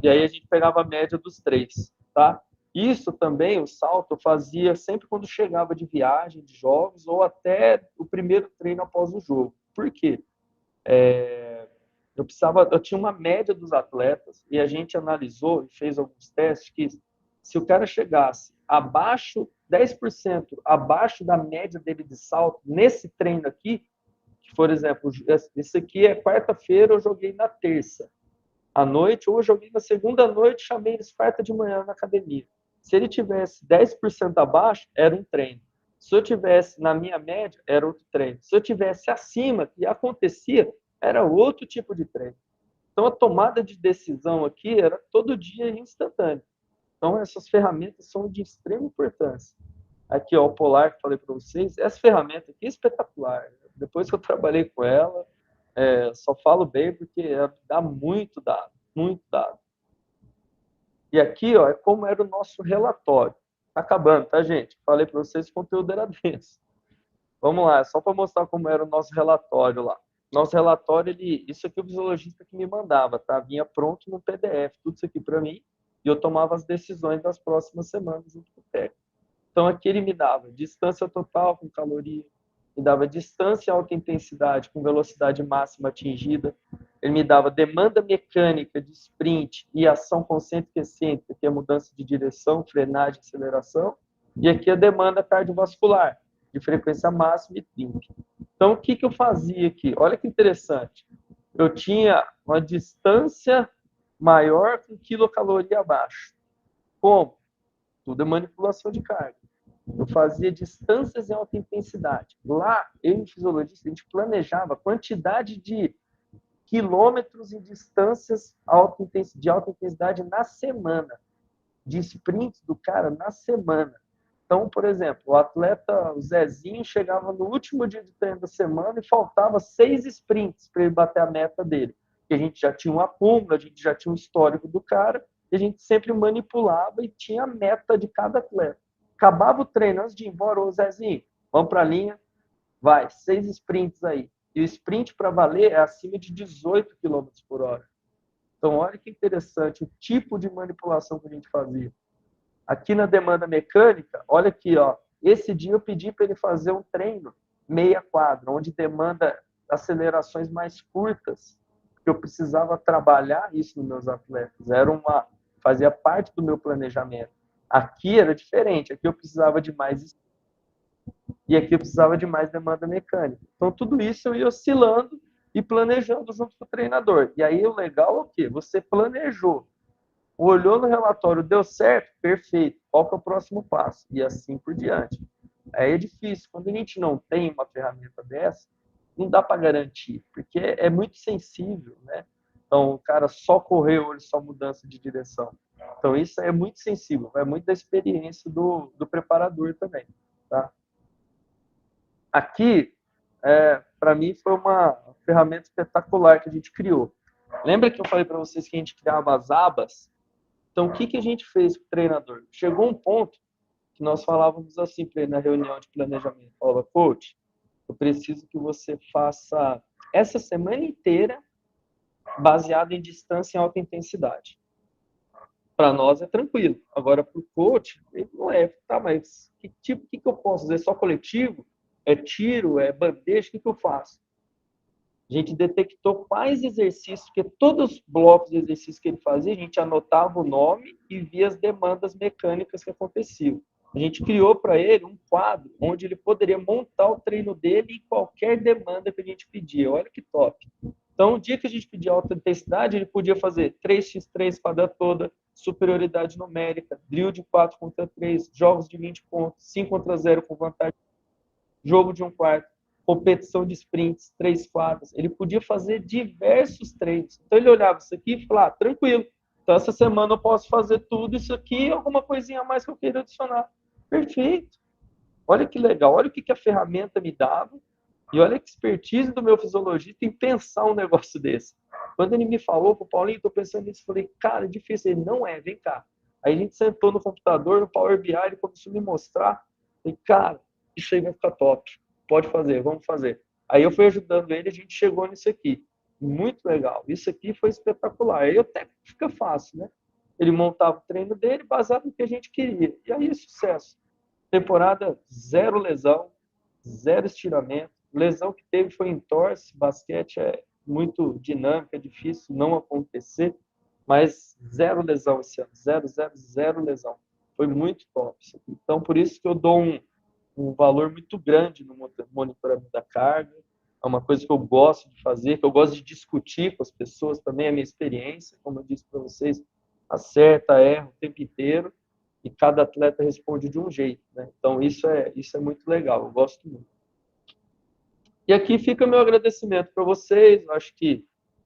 B: E aí a gente pegava a média dos 3, tá? Isso também, o salto, eu fazia sempre quando chegava de viagem, de jogos, ou até o primeiro treino após o jogo. Por quê? Eu tinha uma média dos atletas e a gente analisou e fez alguns testes que se o cara chegasse abaixo, 10% abaixo da média dele de salto, nesse treino aqui, que, por exemplo, esse aqui é quarta-feira, eu joguei na terça à noite, ou eu joguei na segunda noite, chamei eles quarta de manhã na academia. Se ele tivesse 10% abaixo, era um treino. Se eu tivesse na minha média, era outro treino. Se eu tivesse acima, que acontecia, era outro tipo de treino. Então, a tomada de decisão aqui era todo dia instantânea. Então, essas ferramentas são de extrema importância. Aqui, ó, o Polar, que falei para vocês, essa ferramenta aqui é espetacular. Depois que eu trabalhei com ela, só falo bem porque ela dá muito dado, muito dado. E aqui, ó, é como era o nosso relatório. Tá acabando, tá, gente? Falei para vocês que o conteúdo era denso. Vamos lá, só para mostrar como era o nosso relatório lá. Nosso relatório, isso aqui é o fisiologista que me mandava, tá? Vinha pronto no PDF, tudo isso aqui para mim, e eu tomava as decisões das próximas semanas junto com o técnico. Então, aqui ele me dava distância total com caloria, me dava distância alta intensidade com velocidade máxima atingida, ele me dava demanda mecânica de sprint e ação consciente e excêntrica, que é mudança de direção, frenagem, aceleração, e aqui a demanda cardiovascular, de frequência máxima e TRINC. Então, o que eu fazia aqui? Olha que interessante. Eu tinha uma distância maior com quilocaloria abaixo. Como? Tudo é manipulação de carga. Eu fazia distâncias em alta intensidade. Lá, eu e o fisiologista, a gente planejava a quantidade de quilômetros em distâncias de alta intensidade na semana, de sprints do cara na semana. Então, por exemplo, o atleta, o Zezinho, chegava no último dia de treino da semana e faltava 6 sprints para ele bater a meta dele. Porque a gente já tinha um acúmulo, a gente já tinha um histórico do cara, e a gente sempre manipulava e tinha a meta de cada atleta. Acabava o treino, antes de ir embora, ô Zezinho, vamos para a linha, vai, 6 sprints aí. E o sprint para valer é acima de 18 km por hora. Então, olha que interessante o tipo de manipulação que a gente fazia. Aqui na demanda mecânica, olha aqui, ó. Esse dia eu pedi para ele fazer um treino meia quadra, onde demanda acelerações mais curtas, porque eu precisava trabalhar isso nos meus atletas. Fazia parte do meu planejamento. Aqui era diferente, aqui eu precisava de mais e aqui eu precisava de mais demanda mecânica. Então tudo isso eu ia oscilando e planejando junto com o treinador. E aí o legal é o quê? Você planejou, olhou no relatório, deu certo? Perfeito. Qual que é o próximo passo? E assim por diante. Aí é difícil. Quando a gente não tem uma ferramenta dessa, não dá para garantir, porque é muito sensível, né? Então, o cara só correu, ele só mudança de direção. Então, isso é muito sensível, é muito da experiência do preparador também, tá? Aqui, para mim, foi uma ferramenta espetacular que a gente criou. Lembra que eu falei para vocês que a gente criava as abas? Então, o que a gente fez com o treinador? Chegou um ponto que nós falávamos assim para ele na reunião de planejamento. Falava, coach, eu preciso que você faça essa semana inteira baseado em distância em alta intensidade. Para nós é tranquilo. Agora, para o coach, ele não é. Tá, mas que eu posso fazer? Só coletivo? É tiro? É bandeja? O que eu faço? A gente detectou quais exercícios, porque todos os blocos de exercícios que ele fazia, a gente anotava o nome e via as demandas mecânicas que aconteciam. A gente criou para ele um quadro onde ele poderia montar o treino dele em qualquer demanda que a gente pedia. Olha que top. Então, o dia que a gente pedia alta intensidade, ele podia fazer 3x3 quadra toda, superioridade numérica, drill de 4 contra 3, jogos de 20 pontos, 5 contra 0 com vantagem, jogo de 1/4, competição de sprints, 3 quadras. Ele podia fazer diversos treinos. Então, ele olhava isso aqui e falava, tranquilo, então essa semana eu posso fazer tudo isso aqui e alguma coisinha a mais que eu queira adicionar. Perfeito. Olha que legal, olha o que a ferramenta me dava e olha a expertise do meu fisiologista em pensar um negócio desse. Quando ele me falou, o Paulinho, estou pensando nisso, eu falei, cara, é difícil. Ele, não é, vem cá. Aí a gente sentou no computador, no Power BI, ele começou a me mostrar. Eu falei, cara, isso aí vai ficar top. Pode fazer, vamos fazer. Aí eu fui ajudando ele, a gente chegou nisso aqui. Muito legal. Isso aqui foi espetacular. Aí o técnico fica fácil, né? Ele montava o treino dele baseado no que a gente queria. E aí, sucesso. Temporada, zero lesão, zero estiramento. Lesão que teve foi em torce. Basquete é muito dinâmico, é difícil não acontecer, mas zero lesão esse ano. Zero lesão. Foi muito top. Então, por isso que eu dou um valor muito grande no monitoramento da carga. É uma coisa que eu gosto de fazer, que eu gosto de discutir com as pessoas também, a minha experiência, como eu disse para vocês, acerta, erra o tempo inteiro e cada atleta responde de um jeito, né? Então, isso é muito legal, eu gosto muito. E aqui fica meu agradecimento para vocês. Eu acho que,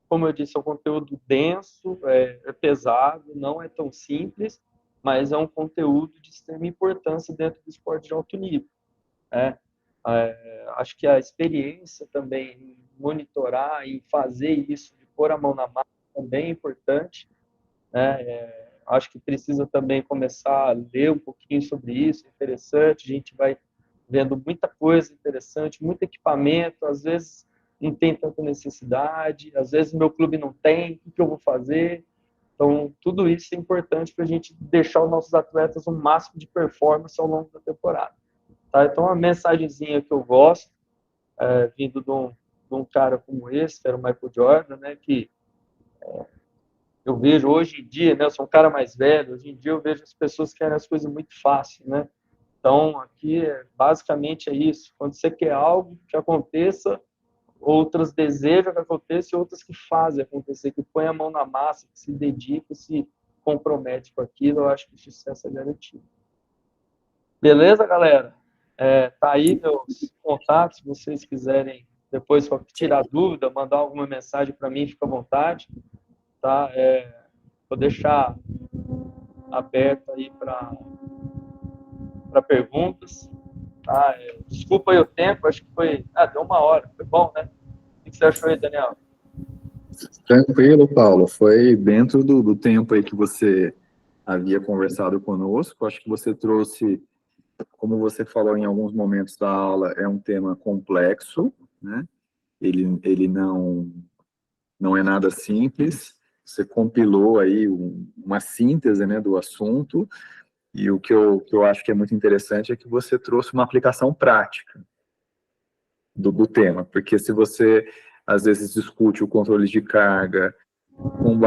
B: como eu disse, é um conteúdo denso, é pesado, não é tão simples, mas é um conteúdo de extrema importância dentro do esporte de alto nível. Acho que a experiência também em monitorar e fazer isso, de pôr a mão na massa, também é importante, né? acho que precisa também começar a ler um pouquinho sobre isso, é interessante, a gente vai vendo muita coisa interessante, muito equipamento, às vezes não tem tanta necessidade, às vezes meu clube não tem, o que eu vou fazer? Então, tudo isso é importante para a gente deixar os nossos atletas o máximo de performance ao longo da temporada. Tá? Então, uma mensagenzinha que eu gosto, vindo de um cara como esse, que era o Michael Jordan, né, que eu vejo hoje em dia, né, eu sou um cara mais velho, hoje em dia eu vejo as pessoas que querem as coisas muito fácil, né? Então, aqui, basicamente é isso. Quando você quer algo que aconteça, outras desejam que aconteça e outras que fazem acontecer, que põe a mão na massa, que se dedica, se compromete com aquilo, eu acho que o sucesso é garantido. Beleza, galera? Tá aí meus contatos, se vocês quiserem depois tirar dúvida, mandar alguma mensagem para mim, fica à vontade, tá? Vou deixar aberto aí para perguntas, tá? Desculpa aí o tempo, acho que foi... deu 1 hora, foi bom, né? O que você achou aí, Daniel?
A: Tranquilo, Paulo. Foi dentro do tempo aí que você havia conversado conosco. Acho que você trouxe, como você falou em alguns momentos da aula, é um tema complexo, né? Ele não é nada simples. Você compilou aí uma síntese, né, do assunto, e o que eu acho que é muito interessante é que você trouxe uma aplicação prática do tema, porque se você, às vezes, discute o controle de carga com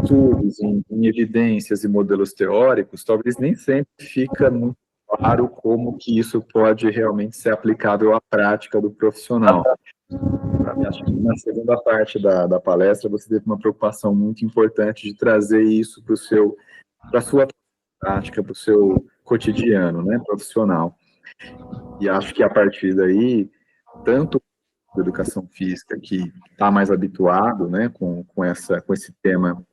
A: estudos em evidências e modelos teóricos, talvez nem sempre fica muito claro como que isso pode realmente ser aplicável à prática do profissional. Eu acho que na segunda parte da palestra você teve uma preocupação muito importante de trazer isso para a sua prática, para o seu cotidiano, né, profissional. E acho que a partir daí, tanto a educação física, que está mais habituado, né, com esse tema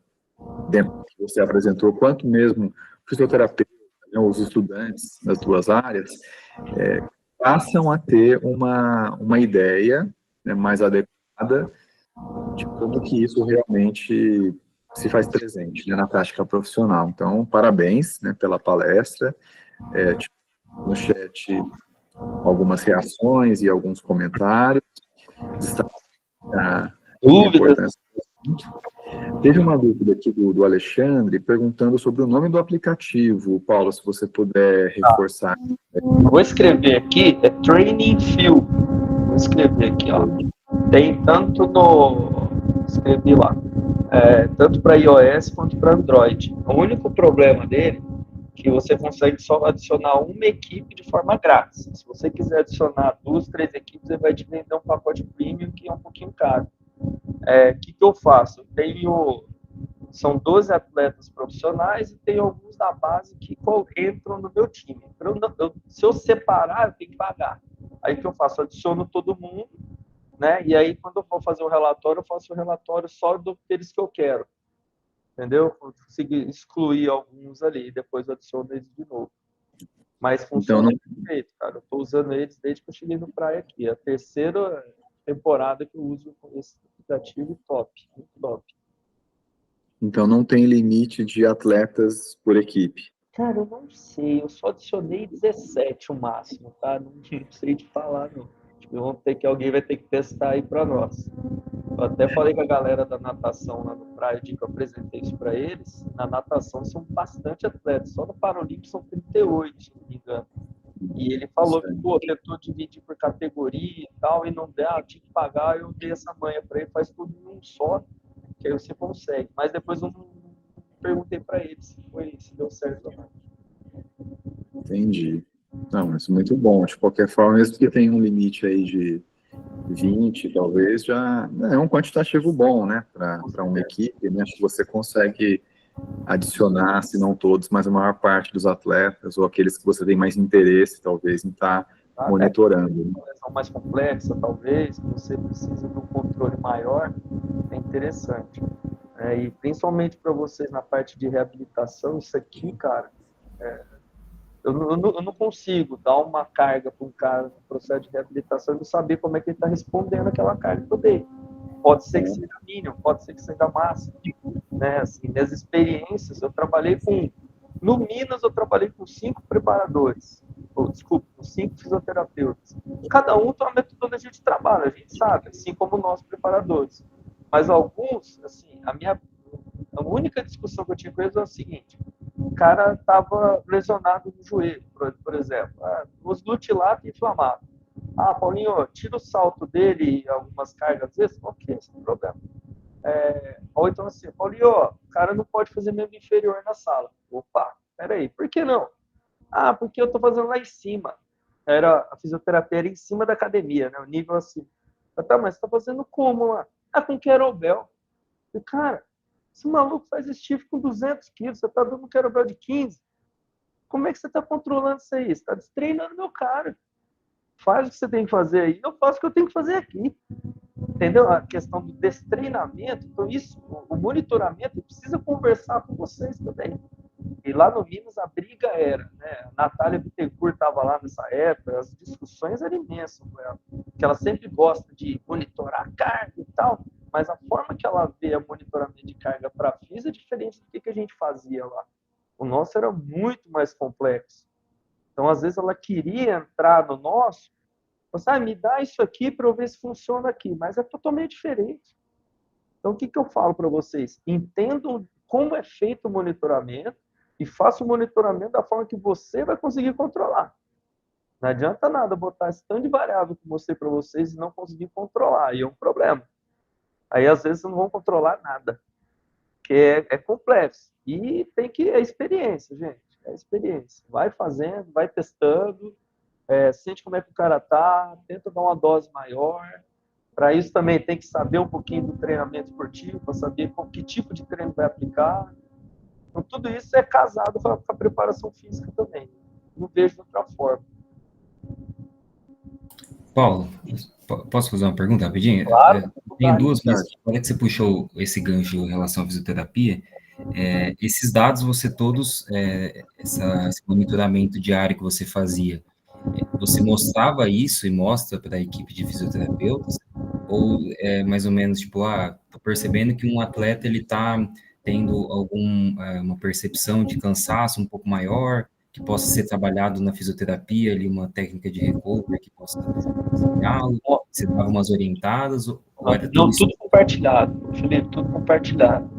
A: dentro que você apresentou, quanto mesmo fisioterapeuta, né, os estudantes das duas áreas, passam a ter uma ideia, né, mais adequada de como que isso realmente se faz presente, né, na prática profissional. Então, parabéns, né, pela palestra. No chat, algumas reações e alguns comentários.
B: Dúvidas?
A: Teve uma dúvida aqui do Alexandre, perguntando sobre o nome do aplicativo. Paulo, se você puder reforçar.
B: Vou escrever aqui, Training Field. Vou escrever aqui, ó. Tem tanto escrevi lá, tanto para iOS quanto para Android. O único problema dele é que você consegue só adicionar uma equipe de forma grátis. Se você quiser adicionar 2, 3 equipes, ele vai te vender um pacote premium que é um pouquinho caro. O que eu faço? São 12 atletas profissionais e tem alguns da base que entram no meu time. Se eu separar, eu tenho que pagar. Aí o que eu faço? Eu adiciono todo mundo, né? E aí, quando eu for fazer o relatório, eu faço o relatório só daqueles que eu quero. Entendeu? Eu consigo excluir alguns ali e depois eu adiciono eles de novo. Mas funciona perfeito, cara. Eu estou usando eles desde que eu cheguei no Praia aqui. É a terceira temporada que eu uso esse aplicativo, top, muito top.
A: Então, não tem limite de atletas por equipe.
B: Cara, eu não sei. Eu só adicionei 17 o máximo, tá? Não sei te falar, não. Alguém vai ter que testar aí para nós. Eu até falei com a galera da natação lá no Praia, que eu apresentei isso para eles. Na natação são bastante atletas. Só no Paralímpico são 38, se não me engano. E ele falou que, tentou dividir por categoria e tal, e não deu, tinha que pagar, eu dei essa manha para ele, faz tudo em um só, que aí você consegue. Mas depois eu não perguntei para ele se deu certo ou não.
A: Entendi. Não, mas muito bom. De qualquer forma, mesmo que tenha um limite aí de 20, talvez, já é um quantitativo bom, né, para uma equipe, né? Acho que você consegue adicionar, se não todos, mas a maior parte dos atletas, ou aqueles que você tem mais interesse, talvez, em estar monitorando.
B: Uma lesão mais complexa, talvez, que você precisa de um controle maior, é interessante. E principalmente para vocês na parte de reabilitação, isso aqui, cara, eu não consigo dar uma carga para um cara no processo de reabilitação e não saber como é que ele está respondendo aquela carga que eu dei. Pode ser que seja mínimo, pode ser que seja máximo. né? Assim, minhas experiências, no Minas eu trabalhei com 5 preparadores, desculpa, com 5 fisioterapeutas. Cada um tem uma metodologia de trabalho, a gente sabe, assim como nós preparadores. Mas alguns, assim, a única discussão que eu tinha com eles é o seguinte: o cara estava lesionado no joelho, por exemplo, os glutilados inflamados. Paulinho, tira o salto dele e algumas cargas vezes, ok, sem problema. Ou então assim, Paulinho, o cara não pode fazer membro inferior na sala. Opa, peraí, por que não? Porque eu estou fazendo lá em cima. A fisioterapia era em cima da academia, né? O nível acima. Tá, mas você tá fazendo como lá? Com kettlebell. E, cara, esse maluco faz stiff com 200 quilos, você tá dando um kettlebell de 15. Como é que você tá controlando isso aí? Você tá destreinando meu cara. Faz o que você tem que fazer aí, eu faço o que eu tenho que fazer aqui. Entendeu? A questão do destreinamento, então isso, o monitoramento, precisa conversar com vocês também. E lá no Minas a briga era, né? A Natália Bittencourt estava lá nessa época, as discussões eram imensas com ela, porque ela sempre gosta de monitorar a carga e tal, mas a forma que ela vê o monitoramento de carga para a FIS é diferente do que a gente fazia lá. O nosso era muito mais complexo. Então, às vezes, ela queria entrar no nosso, você me dá isso aqui para eu ver se funciona aqui, mas é totalmente diferente. Então, o que eu falo para vocês? Entendam como é feito o monitoramento e faça o monitoramento da forma que você vai conseguir controlar. Não adianta nada botar esse tanto de variável que eu mostrei para vocês e não conseguir controlar. Aí é um problema. Aí, às vezes, não vão controlar nada, que é complexo. E é experiência, gente. É experiência. Vai fazendo, vai testando, sente como é que o cara tá, tenta dar uma dose maior. Para isso também tem que saber um pouquinho do treinamento esportivo, para saber que tipo de treino vai aplicar. Então, tudo isso é casado com a preparação física também. Não vejo de outra forma.
C: Paulo, posso fazer uma pergunta rapidinho?
B: Claro.
C: Tem duas, mas olha que você puxou esse gancho em relação à fisioterapia. Esses dados você todos, esse monitoramento diário que você fazia, você mostrava isso e mostra para a equipe de fisioterapeutas? Ou é mais ou menos tipo, tô percebendo que um atleta ele está tendo uma percepção de cansaço um pouco maior, que possa ser trabalhado na fisioterapia, ali uma técnica de recovery que possa auxiliá-lo, você dava umas orientadas, ou era tudo isso?
B: Tudo compartilhado, Felipe, tudo compartilhado.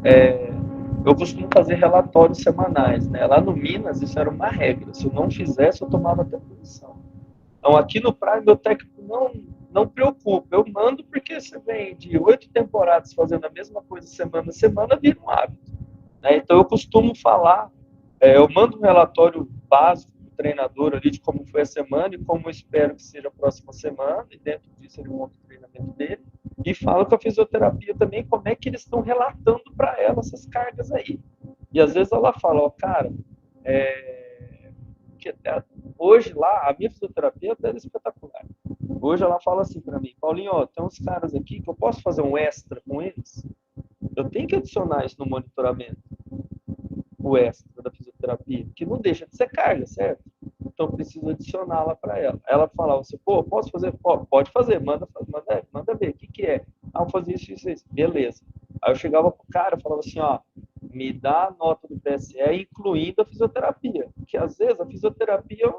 B: Eu costumo fazer relatórios semanais, né? Lá no Minas, isso era uma regra. Se eu não fizesse, eu tomava até punição. Então, aqui no Prime, meu técnico não preocupa. Eu mando porque você vem de 8 temporadas fazendo a mesma coisa semana a semana, vira um hábito. Né? Então, eu costumo falar, eu mando um relatório básico do treinador ali de como foi a semana e como eu espero que seja a próxima semana, e dentro disso ele monta o treinamento dele, e falo com a fisioterapia também como é que eles estão relatando para ela essas cargas aí. E às vezes ela fala, cara, hoje lá, a minha fisioterapia é espetacular. Hoje ela fala assim para mim, Paulinho, tem uns caras aqui que eu posso fazer um extra com eles? Eu tenho que adicionar isso no monitoramento, o extra da fisioterapia, que não deixa de ser carga, certo? Então eu preciso adicioná-la para ela. Ela fala, posso fazer? Pode fazer, manda ver, o que é? Vou fazer isso. Beleza. Aí eu chegava pro cara e falava assim, me dá a nota do PSE, incluindo a fisioterapia. Porque às vezes a fisioterapia é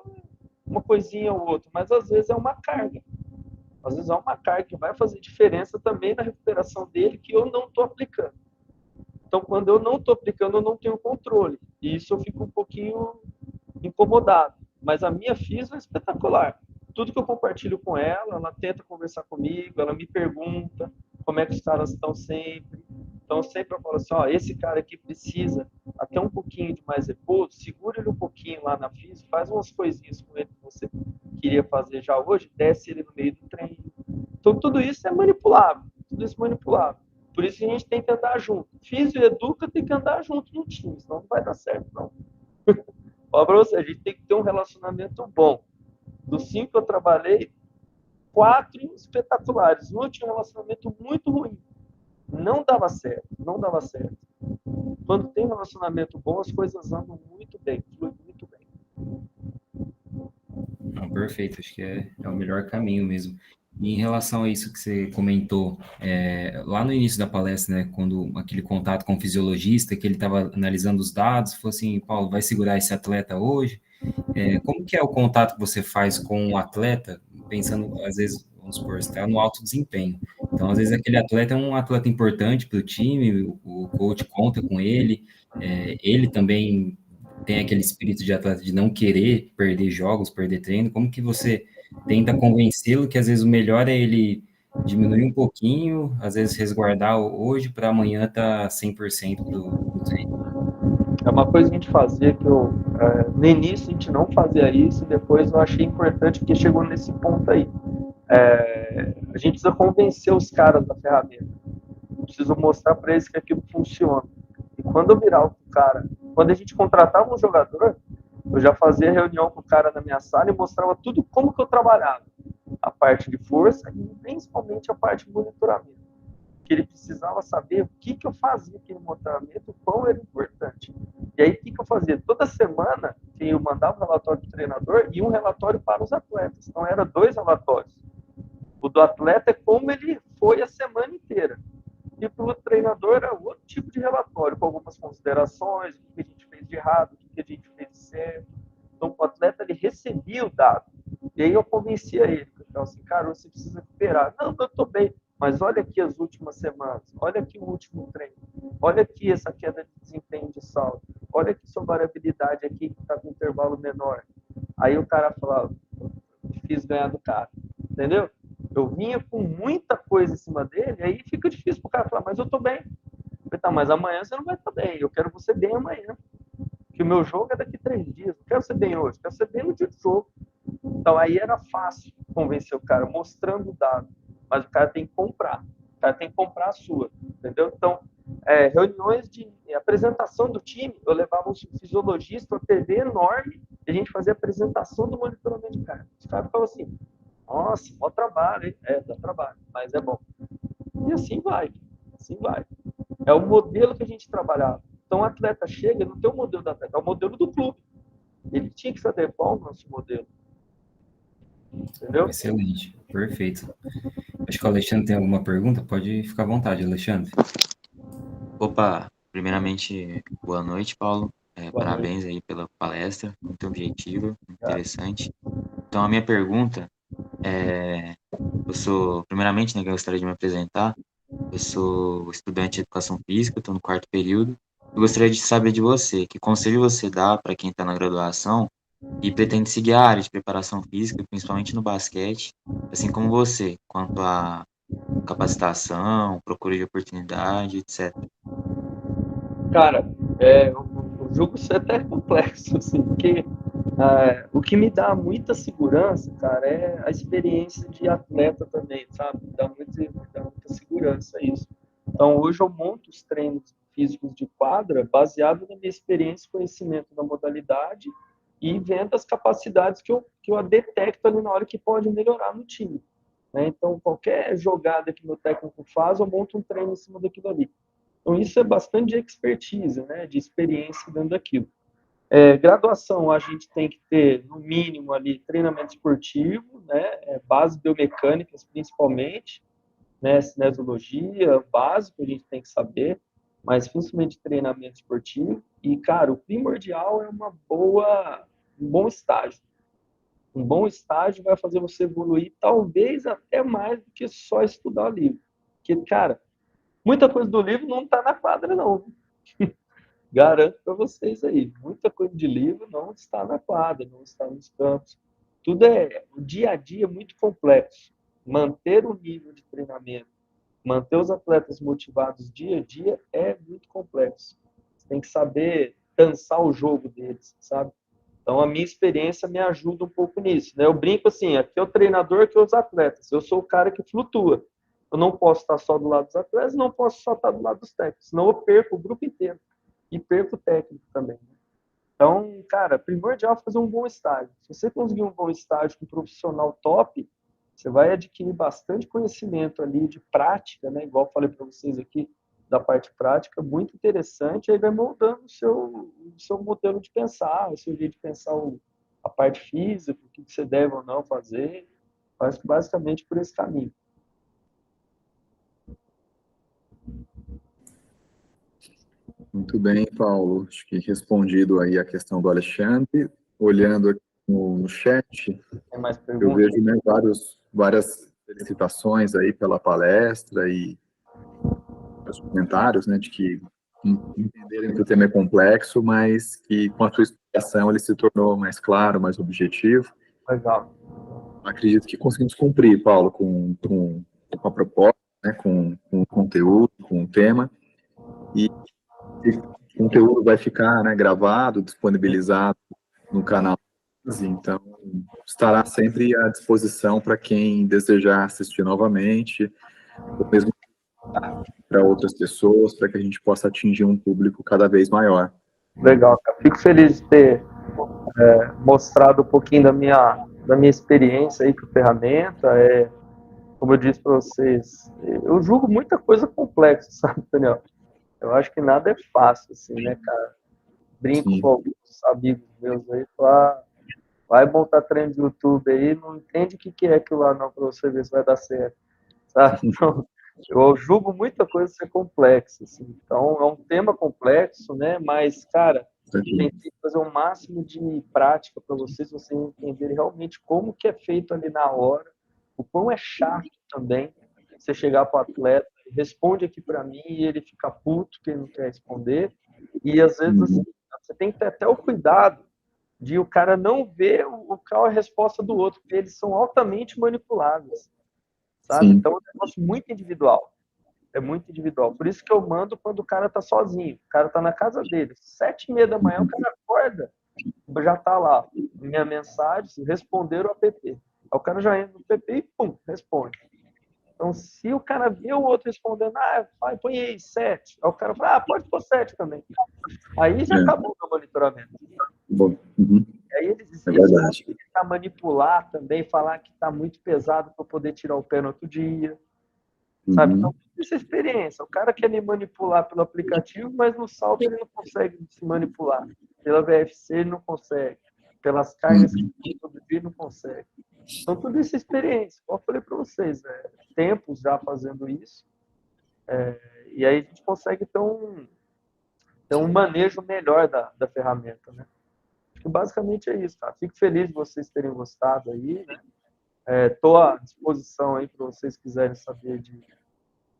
B: uma coisinha ou outra, mas às vezes é uma carga. Às vezes é uma carga que vai fazer diferença também na recuperação dele, que eu não estou aplicando. Então, quando eu não estou aplicando, eu não tenho controle. E isso eu fico um pouquinho incomodado. Mas a minha física é espetacular. Tudo que eu compartilho com ela, ela tenta conversar comigo, ela me pergunta como é que os caras estão sempre. Então, sempre eu falo assim, esse cara aqui precisa até um pouquinho de mais repouso, segura ele um pouquinho lá na física, faz umas coisinhas com ele que você queria fazer já hoje, desce ele no meio do treino. Então, tudo isso é manipulável. Tudo isso é manipulável. Por isso que a gente tem que andar junto. Físio e educa tem que andar junto no time, senão não vai dar certo, não. Fala pra você, a gente tem que ter um relacionamento bom. Dos 5 que eu trabalhei, 4 espetaculares. Um eu tinha um relacionamento muito ruim. Não dava certo. Quando tem um relacionamento bom, as coisas andam muito bem, fluem muito bem.
C: Não, perfeito, acho que é o melhor caminho mesmo. E em relação a isso que você comentou, lá no início da palestra, né, quando aquele contato com o fisiologista, que ele estava analisando os dados, falou assim, Paulo, vai segurar esse atleta hoje? Como que é o contato que você faz com o atleta, pensando, às vezes, vamos supor, você está no alto desempenho. Então, às vezes, aquele atleta é um atleta importante para o time, o coach conta com ele, ele também tem aquele espírito de atleta de não querer perder jogos, perder treino. Como que você tenta convencê-lo que, às vezes, o melhor é ele diminuir um pouquinho, às vezes, resguardar hoje para amanhã estar 100% do treino?
B: É uma coisa que a gente fazia que no início a gente não fazia isso, depois eu achei importante porque chegou nesse ponto aí. A gente precisa convencer os caras da ferramenta. Eu preciso mostrar para eles que aquilo funciona. E quando eu virava com o cara, quando a gente contratava um jogador, eu já fazia reunião com o cara na minha sala e mostrava tudo como que eu trabalhava. A parte de força e principalmente a parte de monitoramento. Que ele precisava saber o que eu fazia aqui no monitoramento, o quão era importante. E aí, o que eu fazia? Toda semana, eu mandava um relatório para o treinador e um relatório para os atletas. Então, eram 2 relatórios. O do atleta é como ele foi a semana inteira. E para o treinador era outro tipo de relatório, com algumas considerações, o que a gente fez de errado, o que a gente fez de certo. Então, o atleta ele recebia o dado. E aí eu convencia ele. Eu falava assim, cara, você precisa recuperar. Não, eu estou bem. Mas olha aqui as últimas semanas. Olha aqui o último treino. Olha aqui essa queda de desempenho de salto. Olha aqui sua variabilidade aqui que está com intervalo menor. Aí o cara falava, fiz ganhar do cara. Entendeu? Eu vinha com muita coisa em cima dele, aí fica difícil pro cara falar, mas eu tô bem. Eu falei, tá, mas amanhã você não vai estar bem. Eu quero você bem amanhã. Que o meu jogo é daqui 3 dias. Não quero ser bem hoje, quero ser bem no dia do jogo. Então aí era fácil convencer o cara, mostrando o dado. Mas o cara tem que comprar. O cara tem que comprar a sua. Entendeu? Então, reuniões de apresentação do time, eu levava um fisiologista, uma TV enorme, e a gente fazia a apresentação do monitoramento de cara. Os caras falavam assim, nossa, mó trabalho, hein? Dá trabalho, mas é bom. E assim vai, assim vai. É o modelo que a gente trabalhava. Então, o atleta chega, não tem o modelo do atleta, é o modelo do clube. Ele tinha que se adequar ao nosso modelo. Entendeu?
C: Excelente, perfeito. Acho que o Alexandre tem alguma pergunta, pode ficar à vontade, Alexandre.
D: Opa, primeiramente, boa noite, Paulo.
B: Boa
D: Parabéns
B: noite.
D: aí pela palestra, muito objetiva, muito
B: Tá.
D: interessante. Então, a minha pergunta primeiramente, né, que eu gostaria de me apresentar, eu sou estudante de educação física, estou no 4º período. Eu gostaria de saber de você, que conselho você dá para quem está na graduação e pretende seguir a área de preparação física, principalmente no basquete, assim como você, quanto a capacitação, procura de oportunidade, etc.
B: Cara, o jogo é até complexo, assim, porque o que me dá muita segurança, cara, é a experiência de atleta também, sabe? Me dá muita segurança isso. Então, hoje eu monto os treinos físicos de quadra baseado na minha experiência e conhecimento da modalidade e vendo as capacidades que eu detecto ali na hora que pode melhorar no time. Né? Então, qualquer jogada que meu técnico faz, eu monto um treino em cima daquilo ali. Então, isso é bastante de expertise, né? De experiência dentro daquilo. Graduação, a gente tem que ter, no mínimo, ali, treinamento esportivo, né? Bases biomecânicas, principalmente, né? Cinesiologia, básico, a gente tem que saber, mas principalmente treinamento esportivo. E, cara, o primordial é um bom estágio. Um bom estágio vai fazer você evoluir, talvez até mais do que só estudar livro. Porque, cara, muita coisa do livro não está na quadra, não. Garanto para vocês aí. Muita coisa de livro não está na quadra, não está nos campos. O dia a dia é muito complexo. Manter o nível de treinamento, manter os atletas motivados dia a dia é muito complexo. Você tem que saber dançar o jogo deles, sabe? Então, a minha experiência me ajuda um pouco nisso. Né? Eu brinco assim, aqui é o treinador, aqui é os atletas. Eu sou o cara que flutua. Eu não posso estar só do lado dos atletas, não posso só estar do lado dos técnicos, senão eu perco o grupo inteiro. E perco o técnico também. Então, cara, primordial é fazer um bom estágio. Se você conseguir um bom estágio com um profissional top, você vai adquirir bastante conhecimento ali de prática, né? Igual eu falei para vocês aqui, da parte prática, muito interessante, aí vai moldando o seu modelo de pensar, o seu jeito de pensar a parte física, o que você deve ou não fazer. basicamente por esse caminho.
A: Muito bem, Paulo. Acho que respondido aí a questão do Alexandre. Olhando aqui no chat,
B: Tem mais
A: eu
B: perguntas?
A: vejo, né, várias felicitações aí pela palestra e os comentários, né, de que entenderem que o tema é complexo, mas que com a sua explicação ele se tornou mais claro, mais objetivo.
B: Legal.
A: Acredito que conseguimos cumprir, Paulo, com a proposta, né, com o conteúdo, com o tema, e o conteúdo vai ficar, né, gravado, disponibilizado no canal, então estará sempre à disposição para quem desejar assistir novamente, ou mesmo para outras pessoas, para que a gente possa atingir um público cada vez maior.
B: Legal, cara. Fico feliz de ter mostrado um pouquinho da minha experiência aí com a ferramenta. Como eu disse para vocês, eu julgo muita coisa complexa, sabe, Daniel? Eu acho que nada é fácil, assim, né, cara? Brinco
A: Sim.
B: com alguns amigos meus aí, falar, vai montar treino de YouTube aí, não entende o que é aquilo lá não, para você ver se vai dar certo, sabe? Então, eu julgo muita coisa ser complexa, assim. Então, é um tema complexo, né? Mas, cara, eu tentei fazer o máximo de prática para vocês entenderem realmente como que é feito ali na hora, o quão é chato também você chegar para o atleta, responde aqui para mim e ele fica puto que ele não quer responder. E, às vezes, assim, você tem que ter até o cuidado de o cara não ver qual é a resposta do outro, porque eles são altamente manipuláveis, sabe?
A: Sim.
B: Então, é um negócio muito individual. É muito individual. Por isso que eu mando quando o cara tá sozinho. O cara tá na casa dele. 7h30 da manhã, o cara acorda, já tá lá. Minha mensagem, responder o app. Aí o cara já entra no app e pum, responde. Então, se o cara vê o outro respondendo, põe aí 7. Aí o cara fala, pode pôr 7 também. Aí já acabou o meu monitoramento.
A: Bom,
B: E aí eles
A: verdade.
B: podem tentar manipular também, falar que tá muito pesado para poder tirar o pé no outro dia. Sabe? Então, essa experiência. O cara quer me manipular pelo aplicativo, mas no salto ele não consegue se manipular. Pela VFC ele não consegue. Pelas cargas que ele todo dia ele não consegue. Então, tudo isso é experiência. Como eu falei para vocês, tempos já fazendo isso. E aí a gente consegue ter um manejo melhor da ferramenta, né? Acho que basicamente é isso, tá? Fico feliz de vocês terem gostado aí, né? Estou à disposição aí para vocês quiserem saber de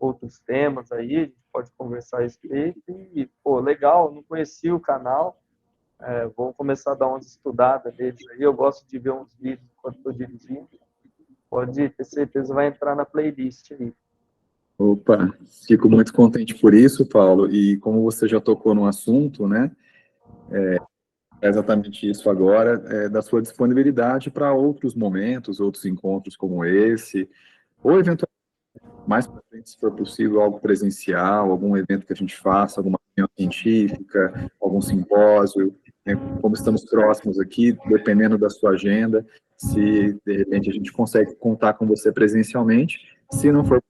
B: outros temas aí, a gente pode conversar a respeito. E, pô, legal, não conhecia o canal, vou começar a dar umas estudadas neles aí, eu gosto de ver uns vídeos enquanto estou dirigindo, pode ter certeza vai entrar na playlist aí.
A: Opa, fico muito contente por isso, Paulo, e como você já tocou no assunto, né, é exatamente isso agora, da sua disponibilidade para outros momentos, outros encontros como esse, ou eventualmente mais para frente, se for possível, algo presencial, algum evento que a gente faça, alguma reunião científica, algum simpósio, né? Como estamos próximos aqui, dependendo da sua agenda, se de repente a gente consegue contar com você presencialmente, se não for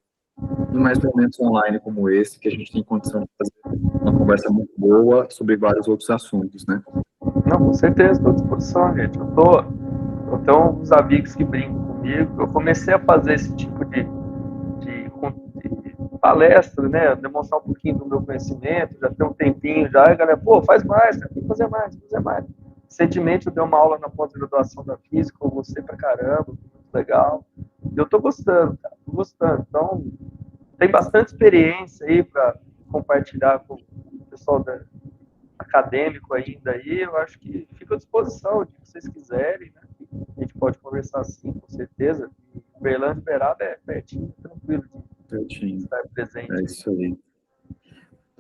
A: em mais momentos online como esse, que a gente tem condição de fazer uma conversa muito boa sobre vários outros assuntos, né?
B: Não, com certeza, estou à disposição, gente. Eu tenho uns amigos que brincam comigo, eu comecei a fazer esse tipo de palestra, né, demonstrar um pouquinho do meu conhecimento, já tem um tempinho já, e a galera, pô, faz mais, cara, tem que fazer mais, fazer mais. Recentemente eu dei uma aula na pós-graduação da física, eu gostei pra caramba, muito legal, e eu tô gostando, cara, tô gostando. Então, tem bastante experiência aí para compartilhar com o pessoal acadêmico ainda aí, eu acho que fico à disposição, se vocês quiserem, né, a gente pode conversar sim, com certeza. Berlândia e Uberaba é pertinho, tranquilo de estar presente.
A: É isso aí. Muito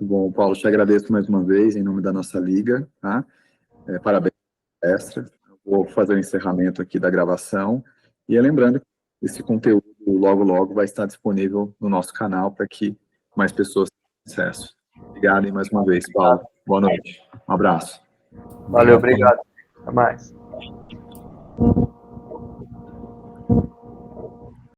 A: bom, Paulo, te agradeço mais uma vez em nome da nossa liga, tá? Parabéns pela palestra. Vou fazer o encerramento aqui da gravação e lembrando que esse conteúdo logo, logo vai estar disponível no nosso canal para que mais pessoas tenham acesso. Obrigado e mais uma vez, Paulo. Boa noite. Um abraço.
B: Valeu, obrigado. Até mais.